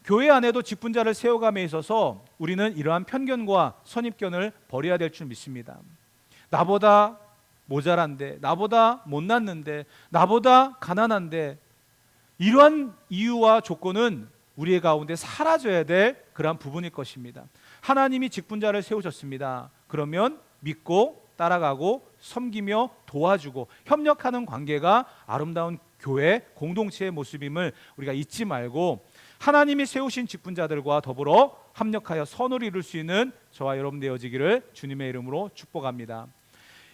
교회 안에도 직분자를 세워감에 있어서 우리는 이러한 편견과 선입견을 버려야 될 줄 믿습니다. 나보다 모자란데, 나보다 못났는데, 나보다 가난한데, 이러한 이유와 조건은 우리의 가운데 사라져야 될 그러한 부분일 것입니다. 하나님이 직분자를 세우셨습니다. 그러면 믿고 따라가고 섬기며 도와주고 협력하는 관계가 아름다운 교회 공동체의 모습임을 우리가 잊지 말고 하나님이 세우신 직분자들과 더불어 합력하여 선을 이룰 수 있는 저와 여러분 되어지기를 주님의 이름으로 축복합니다.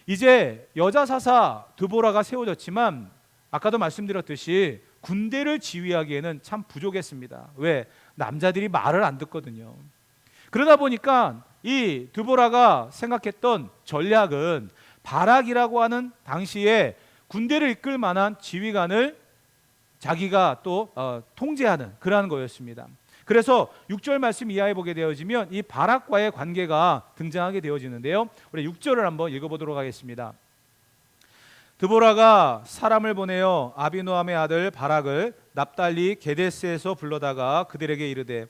이제 여자 사사 드보라가 세워졌지만 아까도 말씀드렸듯이 군대를 지휘하기에는 참 부족했습니다. 왜? 남자들이 말을 안 듣거든요. 그러다 보니까 이 드보라가 생각했던 전략은 바락이라고 하는 당시에 군대를 이끌 만한 지휘관을 자기가 또 통제하는 그러한 거였습니다. 그래서 6절 말씀 이하에 보게 되어지면 이 바락과의 관계가 등장하게 되어지는데요. 우리 6절을 한번 읽어보도록 하겠습니다. 드보라가 사람을 보내어 아비노함의 아들 바락을 납달리 게데스에서 불러다가 그들에게 이르되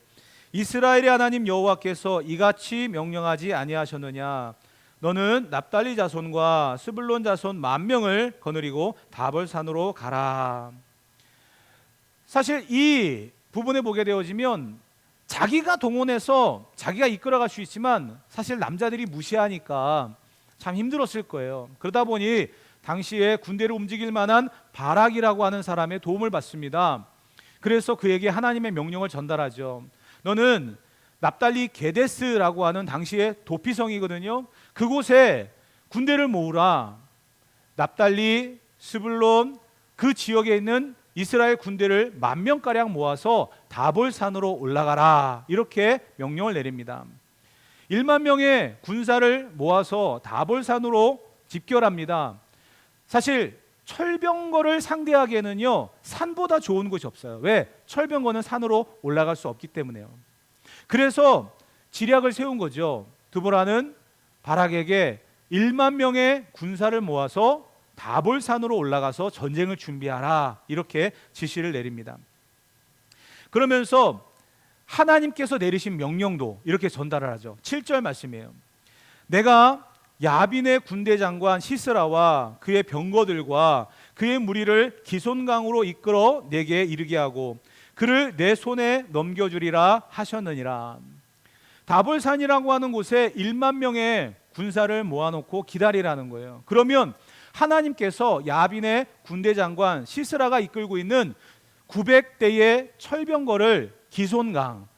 이스라엘의 하나님 여호와께서 이같이 명령하지 아니하셨느냐? 너는 납달리 자손과 스불론 자손 10,000명을 거느리고 다볼산으로 가라. 사실 이 부분에 보게 되어지면 자기가 동원해서 자기가 이끌어갈 수 있지만 사실 남자들이 무시하니까 참 힘들었을 거예요. 그러다 보니 당시에 군대를 움직일 만한 바락이라고 하는 사람의 도움을 받습니다. 그래서 그에게 하나님의 명령을 전달하죠. 너는 납달리 게데스라고 하는 당시의 도피성이거든요. 그곳에 군대를 모으라. 납달리, 스불론 그 지역에 있는 이스라엘 군대를 10,000명가량 모아서 다볼산으로 올라가라. 이렇게 명령을 내립니다. 10,000명의 군사를 모아서 다볼산으로 집결합니다. 사실 철병거를 상대하기에는요, 산보다 좋은 곳이 없어요. 왜? 철병거는 산으로 올라갈 수 없기 때문에요. 그래서 지략을 세운 거죠. 드보라는 바락에게 10,000명의 군사를 모아서 다볼산으로 올라가서 전쟁을 준비하라 이렇게 지시를 내립니다. 그러면서 하나님께서 내리신 명령도 이렇게 전달을 하죠. 7절 말씀이에요. 내가 야빈의 군대 장관 시스라와 그의 병거들과 그의 무리를 기손강으로 이끌어 내게 이르게 하고 그를 내 손에 넘겨주리라 하셨느니라. 다볼산이라고 하는 곳에 10,000명의 군사를 모아놓고 기다리라는 거예요. 그러면 하나님께서 야빈의 군대 장관 시스라가 이끌고 있는 900대의 철병거를 기손강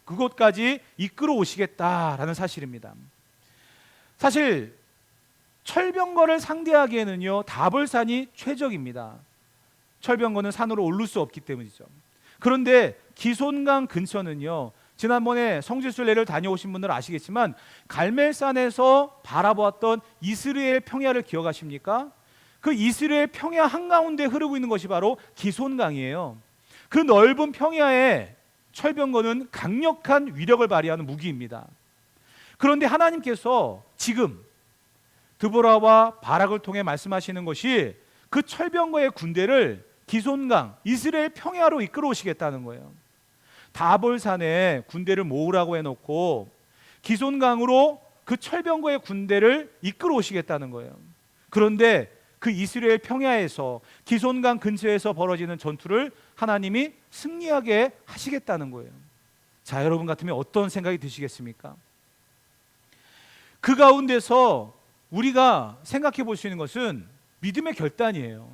그곳까지 이끌어 오시겠다라는 사실입니다. 사실 철병거를 상대하기에는요, 다볼산이 최적입니다. 철병거는 산으로 오를 수 없기 때문이죠. 그런데 기손강 근처는요, 지난번에 성지순례를 다녀오신 분들은 아시겠지만 갈멜산에서 바라보았던 이스라엘 평야를 기억하십니까? 그 이스라엘 평야 한가운데 흐르고 있는 것이 바로 기손강이에요. 그 넓은 평야에 철병거는 강력한 위력을 발휘하는 무기입니다. 그런데 하나님께서 지금 드보라와 바락을 통해 말씀하시는 것이 그 철병거의 군대를 기손강 이스라엘 평야로 이끌어 오시겠다는 거예요. 다볼산에 군대를 모으라고 해놓고 기손강으로 그 철병거의 군대를 이끌어 오시겠다는 거예요. 그런데 그 이스라엘 평야에서 기손강 근처에서 벌어지는 전투를 하나님이 승리하게 하시겠다는 거예요. 자, 여러분 같으면 어떤 생각이 드시겠습니까? 그 가운데서 우리가 생각해 볼 수 있는 것은 믿음의 결단이에요.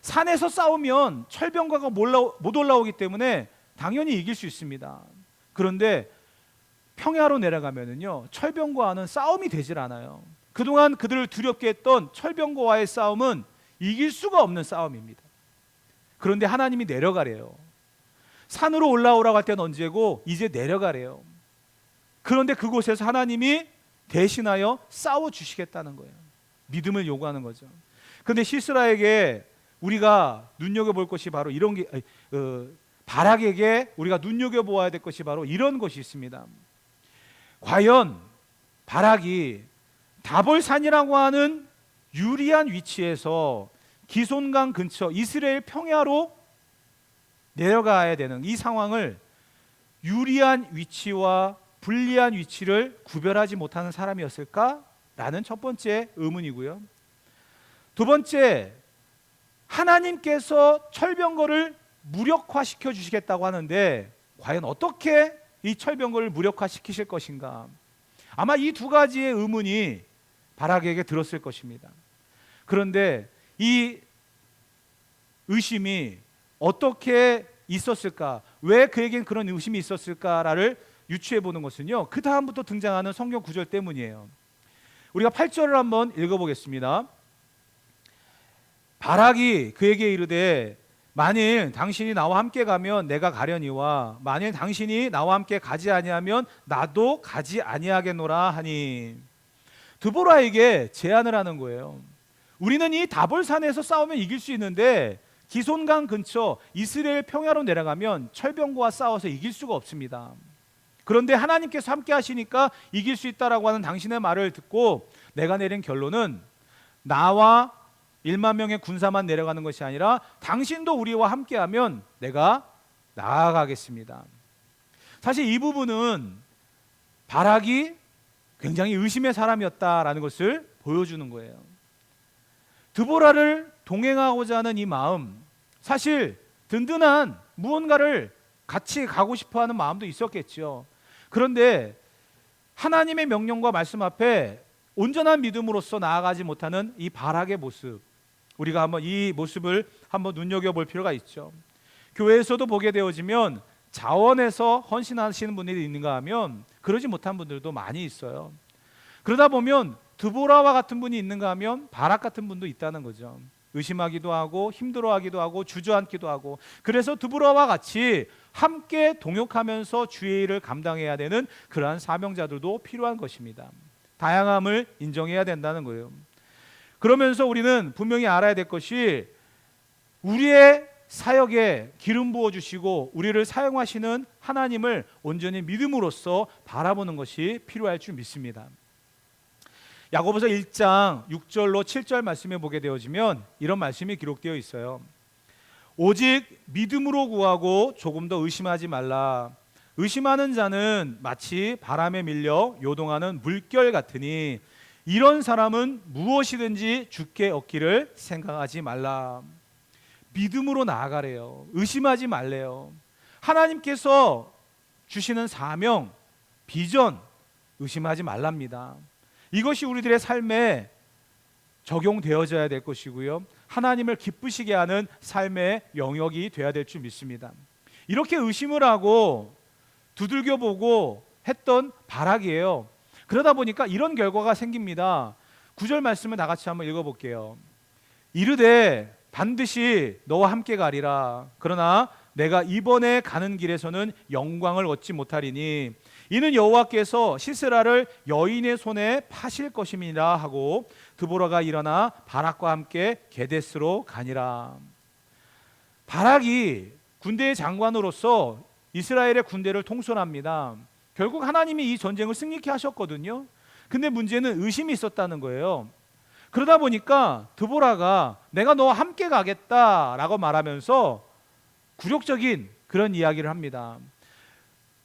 산에서 싸우면 철병거가 못 올라오기 때문에 당연히 이길 수 있습니다. 그런데 평야로 내려가면은요, 철병거와는 싸움이 되질 않아요. 그동안 그들을 두렵게 했던 철병거와의 싸움은 이길 수가 없는 싸움입니다. 그런데 하나님이 내려가래요. 산으로 올라오라고 할 때는 언제고 이제 내려가래요. 그런데 그곳에서 하나님이 대신하여 싸워주시겠다는 거예요. 믿음을 요구하는 거죠. 그런데 시스라에게 우리가 눈여겨볼 것이 바로 이런 게, 바락에게 우리가 눈여겨보아야 될 것이 바로 이런 것이 있습니다. 과연 바락이 다볼산이라고 하는 유리한 위치에서 기손강 근처 이스라엘 평야로 내려가야 되는 이 상황을 유리한 위치와 불리한 위치를 구별하지 못하는 사람이었을까라는 첫 번째 의문이고요. 두 번째, 하나님께서 철병거를 무력화시켜 주시겠다고 하는데 과연 어떻게 이 철병거를 무력화시키실 것인가? 아마 이 두 가지의 의문이 바락에게 들었을 것입니다. 그런데 이 의심이 어떻게 있었을까? 왜 그에겐 그런 의심이 있었을까를 유추해 보는 것은요, 그 다음부터 등장하는 성경 구절 때문이에요. 우리가 8절을 한번 읽어보겠습니다. 바락이 그에게 이르되 만일 당신이 나와 함께 가면 내가 가려니와 만일 당신이 나와 함께 가지 아니하면 나도 가지 아니하겠노라 하니, 드보라에게 제안을 하는 거예요. 우리는 이 다볼산에서 싸우면 이길 수 있는데 기손강 근처 이스라엘 평야로 내려가면 철병거와 싸워서 이길 수가 없습니다. 그런데 하나님께서 함께 하시니까 이길 수 있다라고 하는 당신의 말을 듣고 내가 내린 결론은 나와 1만 명의 군사만 내려가는 것이 아니라 당신도 우리와 함께하면 내가 나아가겠습니다. 사실 이 부분은 바락이 굉장히 의심의 사람이었다라는 것을 보여주는 거예요. 드보라를 동행하고자 하는 이 마음, 사실 든든한 무언가를 같이 가고 싶어하는 마음도 있었겠죠. 그런데 하나님의 명령과 말씀 앞에 온전한 믿음으로서 나아가지 못하는 이 바락의 모습, 우리가 한번 이 모습을 한번 눈여겨볼 필요가 있죠. 교회에서도 보게 되어지면 자원해서 헌신하시는 분들이 있는가 하면 그러지 못한 분들도 많이 있어요. 그러다 보면 드보라와 같은 분이 있는가 하면 바락 같은 분도 있다는 거죠. 의심하기도 하고 힘들어하기도 하고 주저앉기도 하고, 그래서 드보라와 같이 함께 동역하면서 주의 일을 감당해야 되는 그러한 사명자들도 필요한 것입니다. 다양함을 인정해야 된다는 거예요. 그러면서 우리는 분명히 알아야 될 것이 우리의 사역에 기름 부어주시고 우리를 사용하시는 하나님을 온전히 믿음으로써 바라보는 것이 필요할 줄 믿습니다. 야고보서 1장 6절로 7절 말씀에 보게 되어지면 이런 말씀이 기록되어 있어요. 오직 믿음으로 구하고 조금 더 의심하지 말라. 의심하는 자는 마치 바람에 밀려 요동하는 물결 같으니 이런 사람은 무엇이든지 주께 얻기를 생각하지 말라. 믿음으로 나아가래요. 의심하지 말래요. 하나님께서 주시는 사명, 비전, 의심하지 말랍니다. 이것이 우리들의 삶에 적용되어져야 될 것이고요, 하나님을 기쁘시게 하는 삶의 영역이 되어야 될 줄 믿습니다. 이렇게 의심을 하고 두들겨보고 했던 바락이에요. 그러다 보니까 이런 결과가 생깁니다. 9절 말씀을 다 같이 한번 읽어볼게요. 이르되 반드시 너와 함께 가리라. 그러나 내가 이번에 가는 길에서는 영광을 얻지 못하리니 이는 여호와께서 시스라를 여인의 손에 파실 것임이라 하고 드보라가 일어나 바락과 함께 게데스로 가니라. 바락이 군대의 장관으로서 이스라엘의 군대를 통솔합니다. 결국 하나님이 이 전쟁을 승리케 하셨거든요. 근데 문제는 의심이 있었다는 거예요. 그러다 보니까 드보라가 내가 너와 함께 가겠다라고 말하면서 굴욕적인 그런 이야기를 합니다.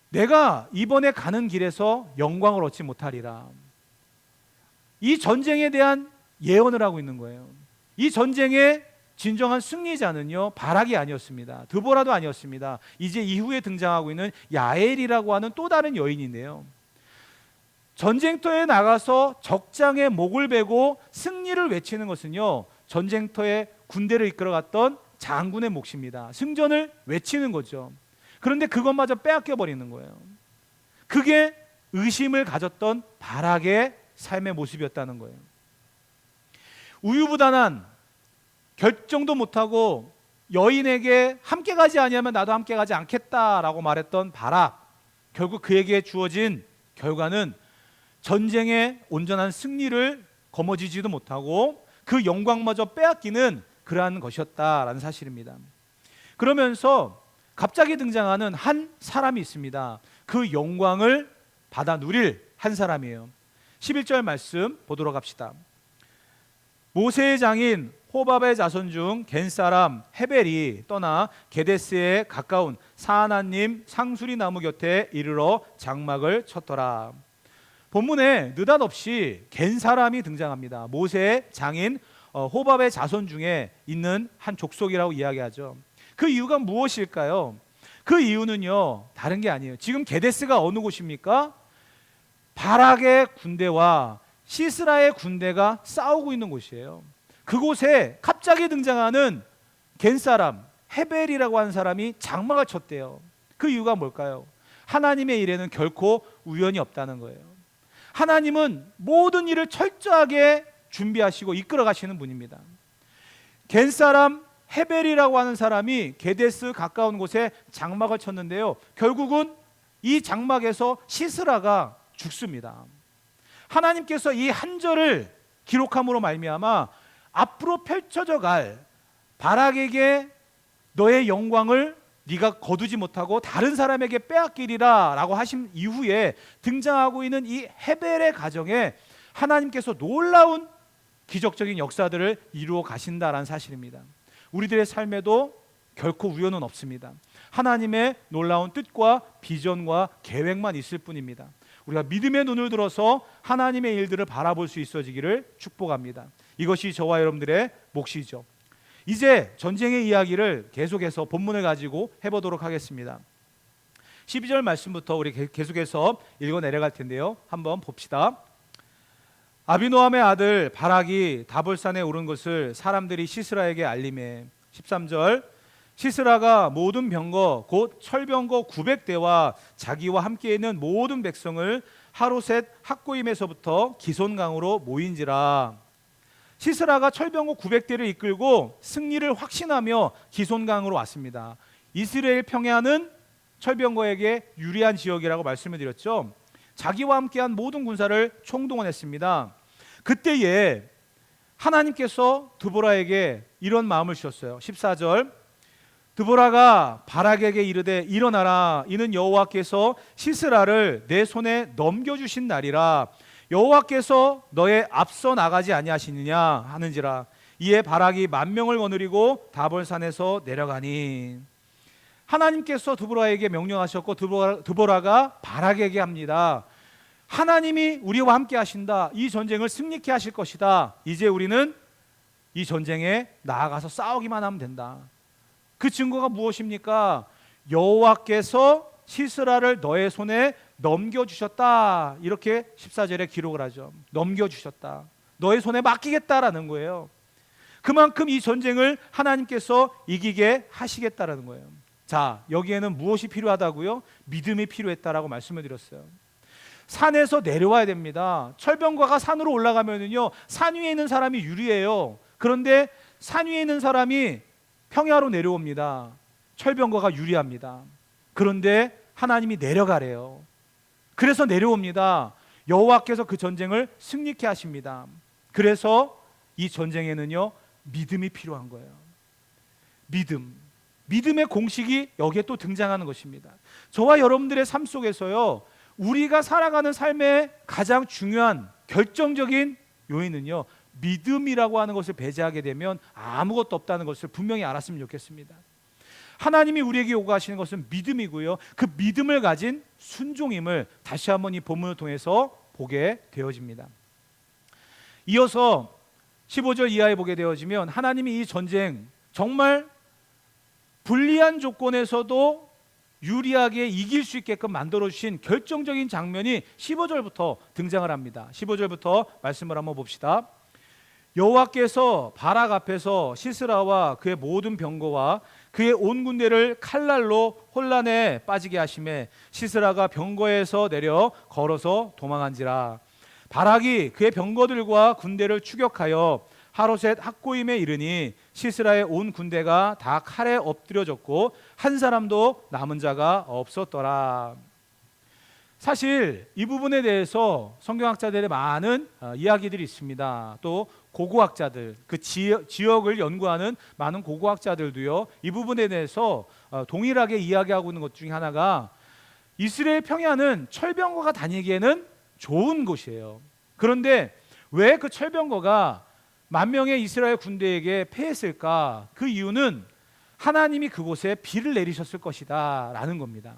내가 이번에 가는 길에서 영광을 얻지 못하리라. 이 전쟁에 대한 예언을 하고 있는 거예요. 이 전쟁의 진정한 승리자는요, 바락이 아니었습니다. 드보라도 아니었습니다. 이제 이후에 등장하고 있는 야엘이라고 하는 또 다른 여인인데요. 전쟁터에 나가서 적장에 목을 베고 승리를 외치는 것은요, 전쟁터에 군대를 이끌어갔던 장군의 몫입니다. 승전을 외치는 거죠. 그런데 그것마저 빼앗겨 버리는 거예요. 그게 의심을 가졌던 바락의 삶의 모습이었다는 거예요. 우유부단한, 결정도 못하고 여인에게 함께 가지 아니하면 나도 함께 가지 않겠다라고 말했던 바락, 결국 그에게 주어진 결과는 전쟁의 온전한 승리를 거머쥐지도 못하고 그 영광마저 빼앗기는 그러한 것이었다라는 사실입니다. 그러면서 갑자기 등장하는 한 사람이 있습니다. 그 영광을 받아 누릴 한 사람이에요. 11절 말씀 보도록 합시다. 모세의 장인 호밥의 자손 중 겐 사람 헤벨이 떠나 게데스에 가까운 사하나님 상수리 나무 곁에 이르러 장막을 쳤더라. 본문에 느닷없이 겐 사람이 등장합니다. 모세의 장인 호밥의 자손 중에 있는 한 족속이라고 이야기하죠. 그 이유가 무엇일까요? 그 이유는요, 다른 게 아니에요. 지금 게데스가 어느 곳입니까? 바락의 군대와 시스라의 군대가 싸우고 있는 곳이에요. 그곳에 갑자기 등장하는 겐 사람 헤벨이라고 하는 사람이 장막을 쳤대요. 그 이유가 뭘까요? 하나님의 일에는 결코 우연이 없다는 거예요. 하나님은 모든 일을 철저하게 준비하시고 이끌어 가시는 분입니다. 겐 사람 헤벨이라고 하는 사람이 게데스 가까운 곳에 장막을 쳤는데요, 결국은 이 장막에서 시스라가 죽습니다. 하나님께서 이 한 절을 기록함으로 말미암아 앞으로 펼쳐져 갈 바락에게 너의 영광을 네가 거두지 못하고 다른 사람에게 빼앗기리라 라고 하신 이후에 등장하고 있는 이 헤벨의 가정에 하나님께서 놀라운 기적적인 역사들을 이루어 가신다라는 사실입니다. 우리들의 삶에도 결코 우연은 없습니다. 하나님의 놀라운 뜻과 비전과 계획만 있을 뿐입니다. 우리가 믿음의 눈을 들어서 하나님의 일들을 바라볼 수 있어지기를 축복합니다. 이것이 저와 여러분들의 몫이죠. 이제 전쟁의 이야기를 계속해서 본문을 가지고 해보도록 하겠습니다. 12절 말씀부터 우리 계속해서 읽어 내려갈 텐데요, 한번 봅시다. 아비노함의 아들 바락이 다볼산에 오른 것을 사람들이 시스라에게 알림해. 13절 시스라가 모든 병거 곧 철병거 900대와 자기와 함께 있는 모든 백성을 하루셋 학고임에서부터 기손강으로 모인지라. 시스라가 철병거 900대를 이끌고 승리를 확신하며 기손강으로 왔습니다. 이스라엘 평야는 철병거에게 유리한 지역이라고 말씀을 드렸죠. 자기와 함께한 모든 군사를 총동원했습니다. 그때에 하나님께서 드보라에게 이런 마음을 주셨어요. 14절 드보라가 바락에게 이르되 일어나라, 이는 여호와께서 시스라를 내 손에 넘겨주신 날이라. 여호와께서 너의 앞서 나가지 아니하시느냐 하는지라. 이에 바락이 10,000명을 거느리고 다볼산에서 내려가니. 하나님께서 드보라에게 명령하셨고 드보라가 바락에게 합니다. 하나님이 우리와 함께 하신다. 이 전쟁을 승리케 하실 것이다. 이제 우리는 이 전쟁에 나아가서 싸우기만 하면 된다. 그 증거가 무엇입니까? 여호와께서 시스라를 너의 손에 넘겨주셨다. 이렇게 14절에 기록을 하죠. 넘겨주셨다. 너의 손에 맡기겠다라는 거예요. 그만큼 이 전쟁을 하나님께서 이기게 하시겠다라는 거예요. 자, 여기에는 무엇이 필요하다고요? 믿음이 필요했다라고 말씀을 드렸어요. 산에서 내려와야 됩니다. 철병거가 산으로 올라가면은요, 산 위에 있는 사람이 유리해요. 그런데 산 위에 있는 사람이 평야로 내려옵니다. 철병거가 유리합니다. 그런데 하나님이 내려가래요. 그래서 내려옵니다. 여호와께서 그 전쟁을 승리케 하십니다. 그래서 이 전쟁에는요, 믿음이 필요한 거예요. 믿음. 믿음의 공식이 여기에 또 등장하는 것입니다. 저와 여러분들의 삶 속에서요, 우리가 살아가는 삶의 가장 중요한 결정적인 요인은요, 믿음이라고 하는 것을 배제하게 되면 아무것도 없다는 것을 분명히 알았으면 좋겠습니다. 하나님이 우리에게 요구하시는 것은 믿음이고요, 그 믿음을 가진 순종임을 다시 한번 이 본문을 통해서 보게 되어집니다. 이어서 15절 이하에 보게 되어지면 하나님이 이 전쟁 정말 불리한 조건에서도 유리하게 이길 수 있게끔 만들어주신 결정적인 장면이 15절부터 등장을 합니다. 15절부터 말씀을 한번 봅시다. 여호와께서 바락 앞에서 시스라와 그의 모든 병거와 그의 온 군대를 칼날로 혼란에 빠지게 하심에 시스라가 병거에서 내려 걸어서 도망한지라. 바락이 그의 병거들과 군대를 추격하여 하로셋 학고임에 이르니 시스라의 온 군대가 다 칼에 엎드려졌고 한 사람도 남은 자가 없었더라. 사실 이 부분에 대해서 성경학자들의 많은 이야기들이 있습니다. 또 고고학자들, 그 지역을 연구하는 많은 고고학자들도요, 이 부분에 대해서 동일하게 이야기하고 있는 것 중에 하나가 이스라엘 평야는 철병거가 다니기에는 좋은 곳이에요. 그런데 왜 그 철병거가 만 명의 이스라엘 군대에게 패했을까? 그 이유는 하나님이 그곳에 비를 내리셨을 것이다 라는 겁니다.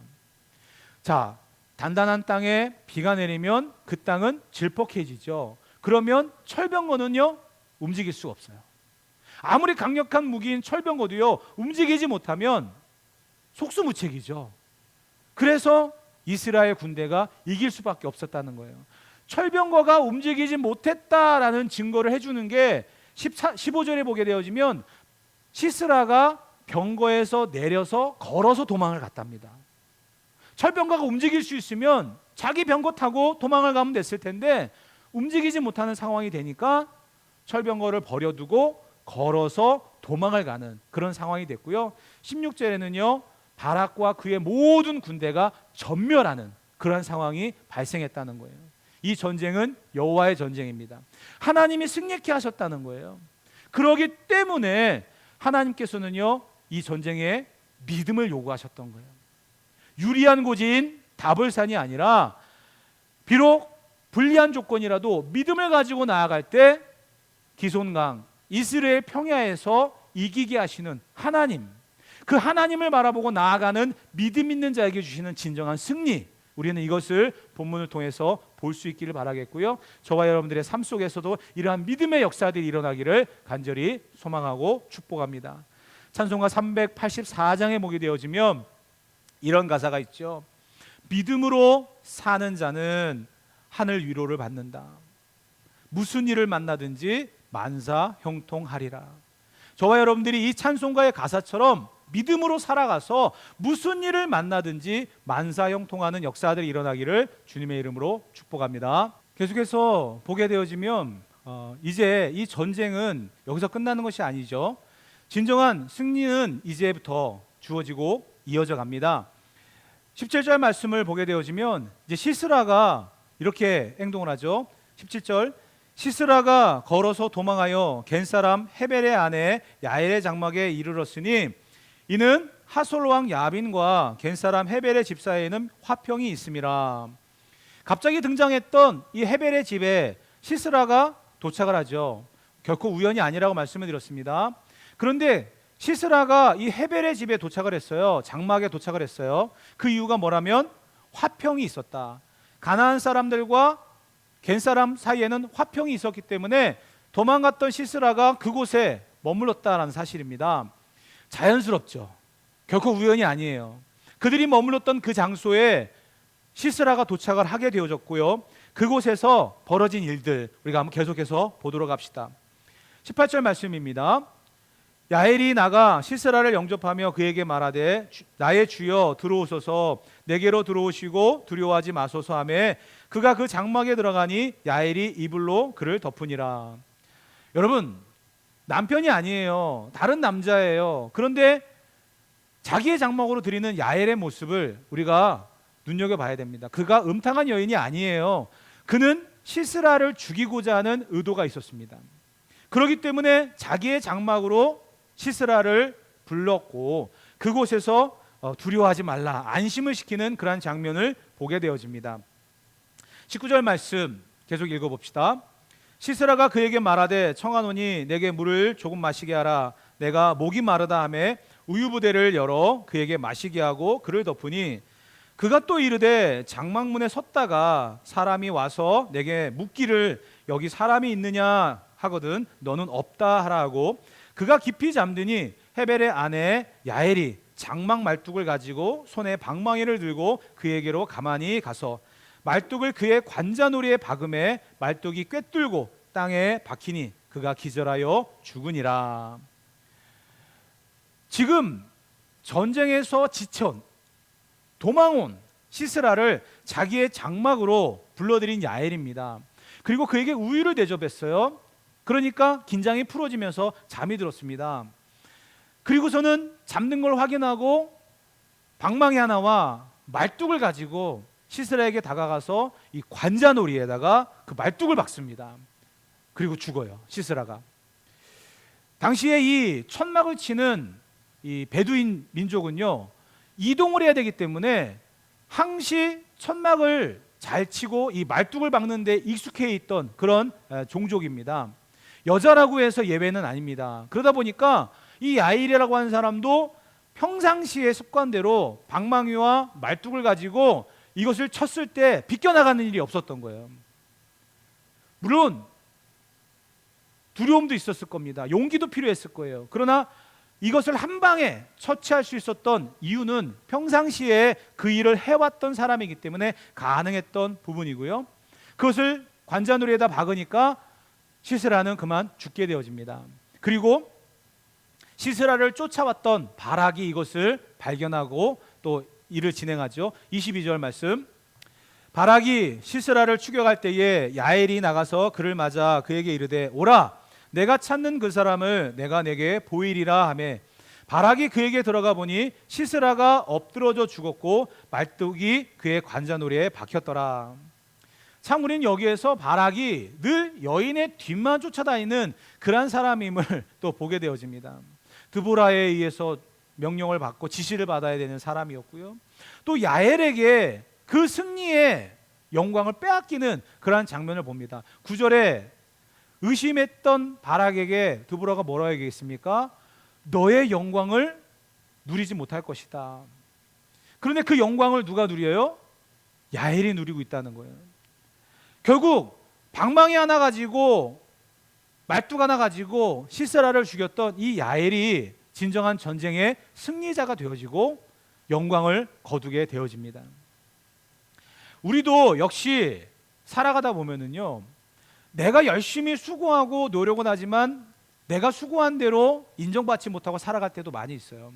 자, 단단한 땅에 비가 내리면 그 땅은 질퍽해지죠. 그러면 철병거는요, 움직일 수가 없어요. 아무리 강력한 무기인 철병거도요, 움직이지 못하면 속수무책이죠. 그래서 이스라엘 군대가 이길 수밖에 없었다는 거예요. 철병거가 움직이지 못했다라는 증거를 해주는 게 15절에 보게 되어지면 시스라가 병거에서 내려서 걸어서 도망을 갔답니다. 철병거가 움직일 수 있으면 자기 병거 타고 도망을 가면 됐을 텐데 움직이지 못하는 상황이 되니까 철병거를 버려두고 걸어서 도망을 가는 그런 상황이 됐고요. 16절에는요, 바락과 그의 모든 군대가 전멸하는 그런 상황이 발생했다는 거예요. 이 전쟁은 여호와의 전쟁입니다. 하나님이 승리케 하셨다는 거예요. 그러기 때문에 하나님께서는요, 이 전쟁에 믿음을 요구하셨던 거예요. 유리한 고지인 다볼산이 아니라 비록 불리한 조건이라도 믿음을 가지고 나아갈 때 기손강 이스라엘 평야에서 이기게 하시는 하나님, 그 하나님을 바라보고 나아가는 믿음 있는 자에게 주시는 진정한 승리, 우리는 이것을 본문을 통해서 볼 수 있기를 바라겠고요, 저와 여러분들의 삶 속에서도 이러한 믿음의 역사들이 일어나기를 간절히 소망하고 축복합니다. 찬송가 384장에 보게 되어지면 이런 가사가 있죠. 믿음으로 사는 자는 하늘 위로를 받는다. 무슨 일을 만나든지 만사 형통하리라. 저와 여러분들이 이 찬송가의 가사처럼 믿음으로 살아가서 무슨 일을 만나든지 만사 형통하는 역사들이 일어나기를 주님의 이름으로 축복합니다. 계속해서 보게 되어지면 이제 이 전쟁은 여기서 끝나는 것이 아니죠. 진정한 승리는 이제부터 주어지고 이어져 갑니다. 17절 말씀을 보게 되어지면 이제 시스라가 이렇게 행동을 하죠. 17절, 시스라가 걸어서 도망하여 겐사람 헤벨의 아내 야엘의 장막에 이르렀으니 이는 하솔 왕 야빈과 겐사람 헤벨의 집 사이에는 화평이 있음이라. 갑자기 등장했던 이 헤벨의 집에 시스라가 도착을 하죠. 결코 우연이 아니라고 말씀을 드렸습니다. 그런데 시스라가 이 헤벨의 집에 도착을 했어요. 장막에 도착을 했어요. 그 이유가 뭐라면 화평이 있었다. 가나안 사람들과 겐 사람 사이에는 화평이 있었기 때문에 도망갔던 시스라가 그곳에 머물렀다라는 사실입니다. 자연스럽죠. 결코 우연이 아니에요. 그들이 머물렀던 그 장소에 시스라가 도착을 하게 되어졌고요, 그곳에서 벌어진 일들 우리가 한번 계속해서 보도록 합시다. 18절 말씀입니다. 야엘이 나가 시스라를 영접하며 그에게 말하되 나의 주여 들어오소서, 내게로 들어오시고 두려워하지 마소서 하매 그가 그 장막에 들어가니 야엘이 이불로 그를 덮으니라. 여러분, 남편이 아니에요. 다른 남자예요. 그런데 자기의 장막으로 드리는 야엘의 모습을 우리가 눈여겨봐야 됩니다. 그가 음탕한 여인이 아니에요. 그는 시스라를 죽이고자 하는 의도가 있었습니다. 그렇기 때문에 자기의 장막으로 시스라를 불렀고 그곳에서 두려워하지 말라, 안심을 시키는 그러한 장면을 보게 되어집니다. 19절 말씀 계속 읽어봅시다. 시스라가 그에게 말하되 청하노니 내게 물을 조금 마시게 하라. 내가 목이 마르다 하매 우유부대를 열어 그에게 마시게 하고 그를 덮으니 그가 또 이르되 장막문에 섰다가 사람이 와서 내게 묻기를 여기 사람이 있느냐 하거든 너는 없다 하라 하고 그가 깊이 잠드니 헤벨의 아내 야엘이 장막 말뚝을 가지고 손에 방망이를 들고 그에게로 가만히 가서 말뚝을 그의 관자놀이에 박음에 말뚝이 꿰뚫고 땅에 박히니 그가 기절하여 죽으니라. 지금 전쟁에서 지쳐 도망온 시스라를 자기의 장막으로 불러들인 야엘입니다. 그리고 그에게 우유를 대접했어요. 그러니까 긴장이 풀어지면서 잠이 들었습니다. 그리고서는 잠든 걸 확인하고 방망이 하나와 말뚝을 가지고 시스라에게 다가가서 이 관자놀이에다가 그 말뚝을 박습니다. 그리고 죽어요, 시스라가. 당시에 이 천막을 치는 이 베두인 민족은요, 이동을 해야 되기 때문에 항시 천막을 잘 치고 이 말뚝을 박는 데 익숙해 있던 그런 종족입니다. 여자라고 해서 예외는 아닙니다. 그러다 보니까 이 야일이라고 하는 사람도 평상시의 습관대로 방망이와 말뚝을 가지고 이것을 쳤을 때 비껴나가는 일이 없었던 거예요. 물론 두려움도 있었을 겁니다. 용기도 필요했을 거예요. 그러나 이것을 한 방에 처치할 수 있었던 이유는 평상시에 그 일을 해왔던 사람이기 때문에 가능했던 부분이고요. 그것을 관자놀이에다 박으니까 시스라는 그만 죽게 되어집니다. 그리고 시스라를 쫓아왔던 바락이 이것을 발견하고 또 일을 진행하죠. 22절 말씀. 바락이 시스라를 추격할 때에 야엘이 나가서 그를 맞아 그에게 이르되 오라 내가 찾는 그 사람을 내가 내게 보이리라 하매 바락이 그에게 들어가 보니 시스라가 엎드러져 죽었고 말뚝이 그의 관자놀이에 박혔더라. 참 우리는 여기에서 바락이 늘 여인의 뒤만 쫓아다니는 그런 사람임을 또 보게 되어집니다. 드보라에 의해서 명령을 받고 지시를 받아야 되는 사람이었고요. 또 야엘에게 그 승리의 영광을 빼앗기는 그러한 장면을 봅니다. 9절에 의심했던 바락에게 드보라가 뭐라고 얘기했습니까? 너의 영광을 누리지 못할 것이다. 그런데 그 영광을 누가 누려요? 야엘이 누리고 있다는 거예요. 결국 방망이 하나 가지고 말뚝 하나 가지고 시스라를 죽였던 이 야엘이 진정한 전쟁의 승리자가 되어지고 영광을 거두게 되어집니다. 우리도 역시 살아가다 보면은요, 내가 열심히 수고하고 노력은 하지만 내가 수고한 대로 인정받지 못하고 살아갈 때도 많이 있어요.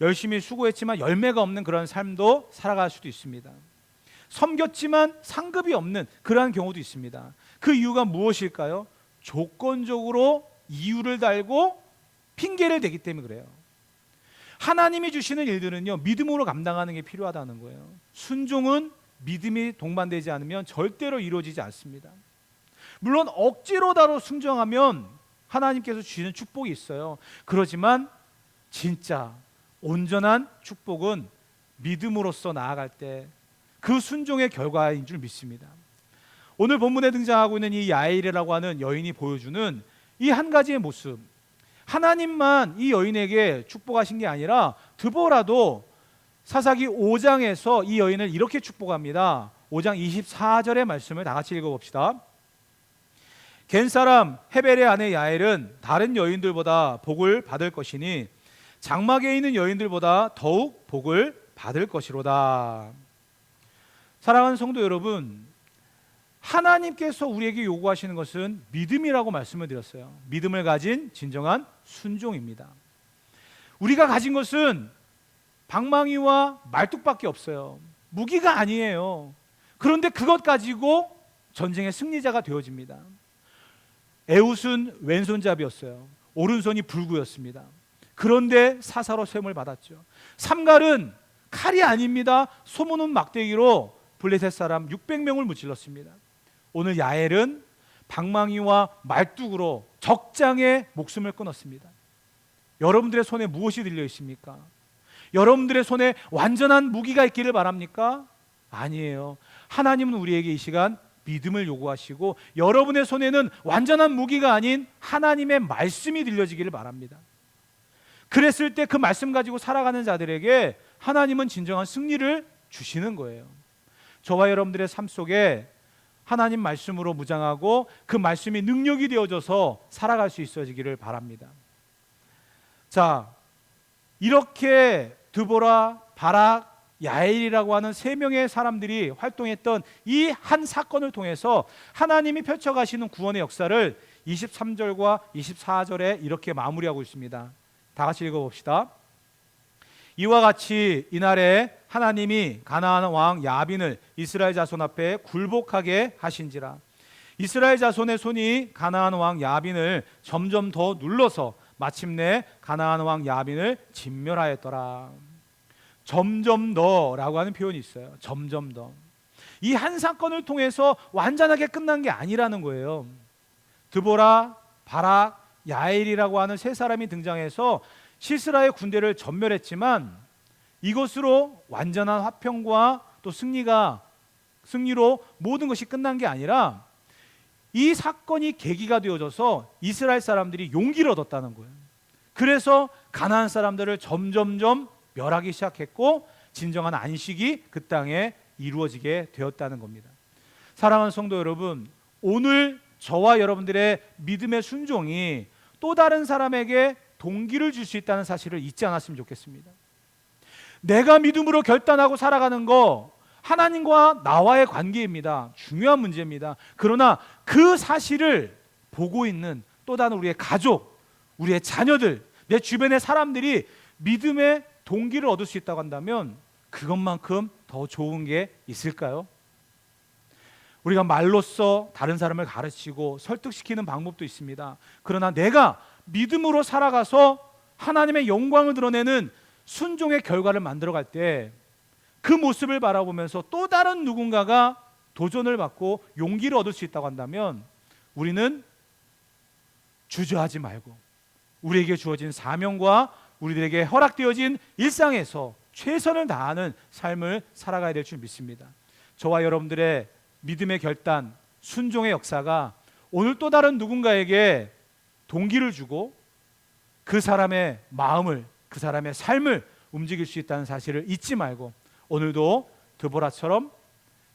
열심히 수고했지만 열매가 없는 그런 삶도 살아갈 수도 있습니다. 섬겼지만 상급이 없는 그러한 경우도 있습니다. 그 이유가 무엇일까요? 조건적으로 이유를 달고 핑계를 대기 때문에 그래요. 하나님이 주시는 일들은요, 믿음으로 감당하는 게 필요하다는 거예요. 순종은 믿음이 동반되지 않으면 절대로 이루어지지 않습니다. 물론 억지로다로 순종하면 하나님께서 주시는 축복이 있어요. 그렇지만 진짜 온전한 축복은 믿음으로써 나아갈 때 그 순종의 결과인 줄 믿습니다. 오늘 본문에 등장하고 있는 이 야엘이라고 하는 여인이 보여주는 이 한 가지의 모습, 하나님만 이 여인에게 축복하신 게 아니라 드보라도 사사기 5장에서 이 여인을 이렇게 축복합니다. 5장 24절의 말씀을 다 같이 읽어봅시다. 겐 사람 헤벨의 아내 야엘은 다른 여인들보다 복을 받을 것이니 장막에 있는 여인들보다 더욱 복을 받을 것이로다. 사랑하는 성도 여러분, 하나님께서 우리에게 요구하시는 것은 믿음이라고 말씀을 드렸어요. 믿음을 가진 진정한 순종입니다. 우리가 가진 것은 방망이와 말뚝밖에 없어요. 무기가 아니에요. 그런데 그것 가지고 전쟁의 승리자가 되어집니다. 에훗은 왼손잡이였어요. 오른손이 불구였습니다. 그런데 사사로 셈을 받았죠. 삼갈은 칼이 아닙니다. 소문은 막대기로 블레셋 사람 600명을 무찔렀습니다. 오늘 야엘은 방망이와 말뚝으로 적장의 목숨을 끊었습니다. 여러분들의 손에 무엇이 들려 있습니까? 여러분들의 손에 완전한 무기가 있기를 바랍니까? 아니에요. 하나님은 우리에게 이 시간 믿음을 요구하시고 여러분의 손에는 완전한 무기가 아닌 하나님의 말씀이 들려지기를 바랍니다. 그랬을 때 그 말씀 가지고 살아가는 자들에게 하나님은 진정한 승리를 주시는 거예요. 저와 여러분들의 삶 속에 하나님 말씀으로 무장하고 그 말씀이 능력이 되어져서 살아갈 수 있어지기를 바랍니다. 자, 이렇게 드보라, 바락, 야엘이라고 하는 세 명의 사람들이 활동했던 이 한 사건을 통해서 하나님이 펼쳐가시는 구원의 역사를 23절과 24절에 이렇게 마무리하고 있습니다. 다 같이 읽어봅시다. 이와 같이 이날에 하나님이 가나안 왕 야빈을 이스라엘 자손 앞에 굴복하게 하신지라. 이스라엘 자손의 손이 가나안 왕 야빈을 점점 더 눌러서 마침내 가나안 왕 야빈을 진멸하였더라. 점점 더라고 하는 표현이 있어요. 점점 더. 이 한 사건을 통해서 완전하게 끝난 게 아니라는 거예요. 드보라, 바락, 야엘이라고 하는 세 사람이 등장해서 시스라의 군대를 전멸했지만 이것으로 완전한 화평과 또 승리로 모든 것이 끝난 게 아니라 이 사건이 계기가 되어져서 이스라엘 사람들이 용기를 얻었다는 거예요. 그래서 가나안 사람들을 점점점 멸하기 시작했고 진정한 안식이 그 땅에 이루어지게 되었다는 겁니다. 사랑하는 성도 여러분, 오늘 저와 여러분들의 믿음의 순종이 또 다른 사람에게 동기를 줄 수 있다는 사실을 잊지 않았으면 좋겠습니다. 내가 믿음으로 결단하고 살아가는 거 하나님과 나와의 관계입니다. 중요한 문제입니다. 그러나 그 사실을 보고 있는 또 다른 우리의 가족, 우리의 자녀들, 내 주변의 사람들이 믿음의 동기를 얻을 수 있다고 한다면 그것만큼 더 좋은 게 있을까요? 우리가 말로써 다른 사람을 가르치고 설득시키는 방법도 있습니다. 그러나 내가 믿음으로 살아가서 하나님의 영광을 드러내는 순종의 결과를 만들어갈 때 그 모습을 바라보면서 또 다른 누군가가 도전을 받고 용기를 얻을 수 있다고 한다면 우리는 주저하지 말고 우리에게 주어진 사명과 우리들에게 허락되어진 일상에서 최선을 다하는 삶을 살아가야 될 줄 믿습니다. 저와 여러분들의 믿음의 결단, 순종의 역사가 오늘 또 다른 누군가에게 동기를 주고 그 사람의 마음을, 그 사람의 삶을 움직일 수 있다는 사실을 잊지 말고 오늘도 드보라처럼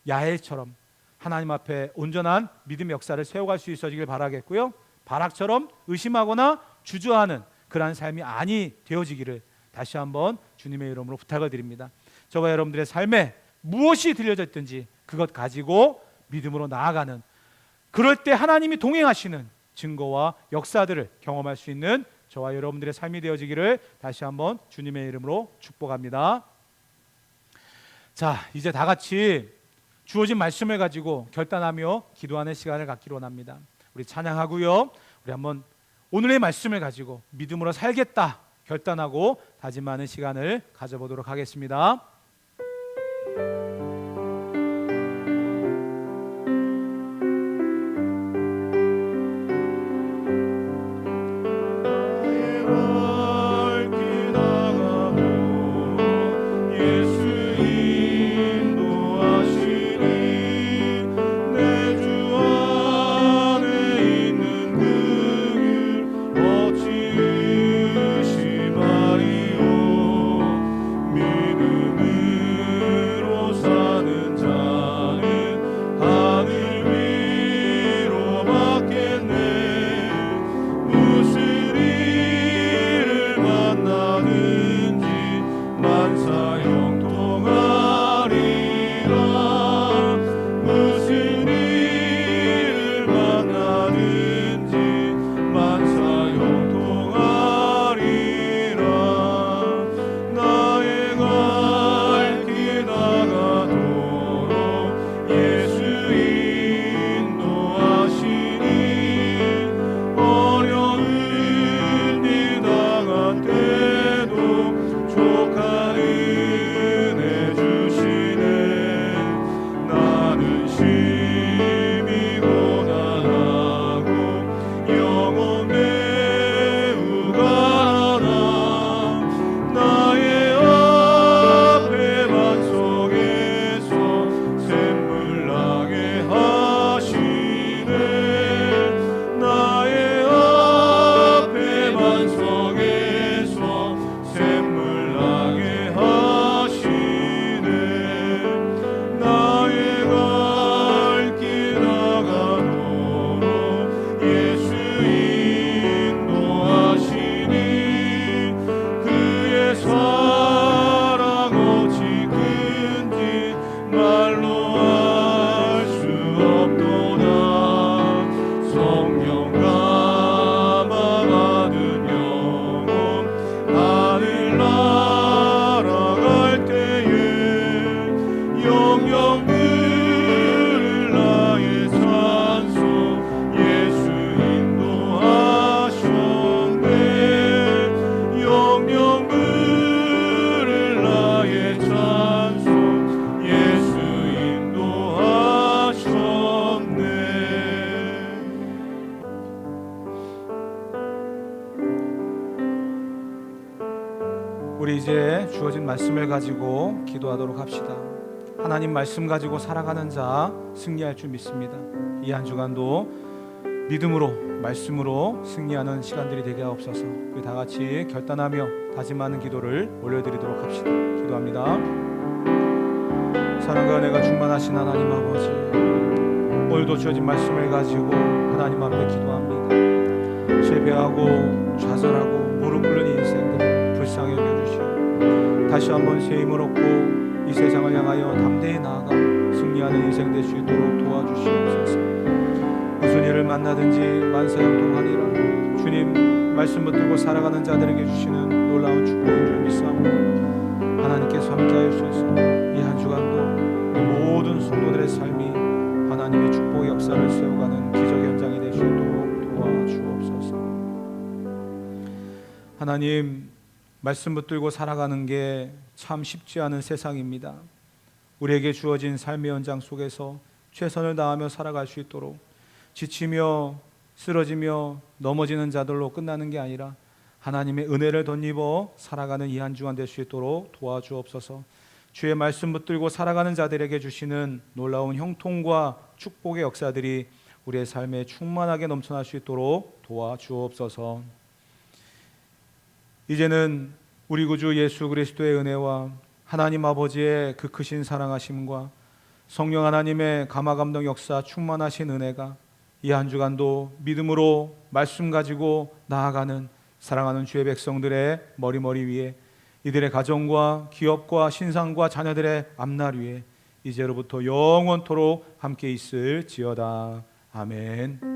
야엘처럼 하나님 앞에 온전한 믿음의 역사를 세워갈 수 있어지길 바라겠고요. 바락처럼 의심하거나 주저하는 그러한 삶이 아니 되어지기를 다시 한번 주님의 이름으로 부탁을 드립니다. 저와 여러분들의 삶에 무엇이 들려졌든지 그것 가지고 믿음으로 나아가는, 그럴 때 하나님이 동행하시는 증거와 역사들을 경험할 수 있는 저와 여러분들의 삶이 되어지기를 다시 한번 주님의 이름으로 축복합니다. 자, 이제 다 같이 주어진 말씀을 가지고 결단하며 기도하는 시간을 갖기로 원합니다. 우리 찬양하고요. 우리 한번 오늘의 말씀을 가지고 믿음으로 살겠다 결단하고 다짐하는 시간을 가져보도록 하겠습니다. 족하는 말씀을 가지고 기도하도록 합시다. 하나님 말씀 가지고 살아가는 자 승리할 줄 믿습니다. 이 한 주간도 믿음으로 말씀으로 승리하는 시간들이 되게 하옵소서. 우리 다 같이 결단하며 다짐하는 기도를 올려드리도록 합시다. 기도합니다. 사랑과 은혜가 충만하신 하나님 아버지, 오늘도 주어진 말씀을 가지고 하나님 앞에 기도합니다. 실패하고 좌절하고 무릎 꿇는 인생들 불쌍히 여겨주시오. 다시 한번 새 힘을 얻고 이 세상을 향하여 담대히 나아가 승리하는 인생 될 수 있도록 도와주시옵소서. 무슨 일을 만나든지 만사형통하리라. 주님 말씀 붙들고 살아가는 자들에게 주시는 놀라운 축복인 줄 믿사오니 하나님께서 함께하옵소서. 이 한 주간도 우리 모든 성도들의 삶이 하나님의 축복의 역사를 세워가는 기적 현장이 될 수 있도록 도와주옵소서. 하나님 말씀 붙들고 살아가는 게 참 쉽지 않은 세상입니다. 우리에게 주어진 삶의 현장 속에서 최선을 다하며 살아갈 수 있도록 지치며 쓰러지며 넘어지는 자들로 끝나는 게 아니라 하나님의 은혜를 덧입어 살아가는 이 한 주간 될 수 있도록 도와주옵소서. 주의 말씀 붙들고 살아가는 자들에게 주시는 놀라운 형통과 축복의 역사들이 우리의 삶에 충만하게 넘쳐날 수 있도록 도와주옵소서. 이제는 우리 구주 예수 그리스도의 은혜와 하나님 아버지의 그 크신 사랑하심과 성령 하나님의 감화감동 역사 충만하신 은혜가 이 한 주간도 믿음으로 말씀 가지고 나아가는 사랑하는 주의 백성들의 머리 위에, 이들의 가정과 기업과 신상과 자녀들의 앞날 위에 이제로부터 영원토록 함께 있을지어다. 아멘.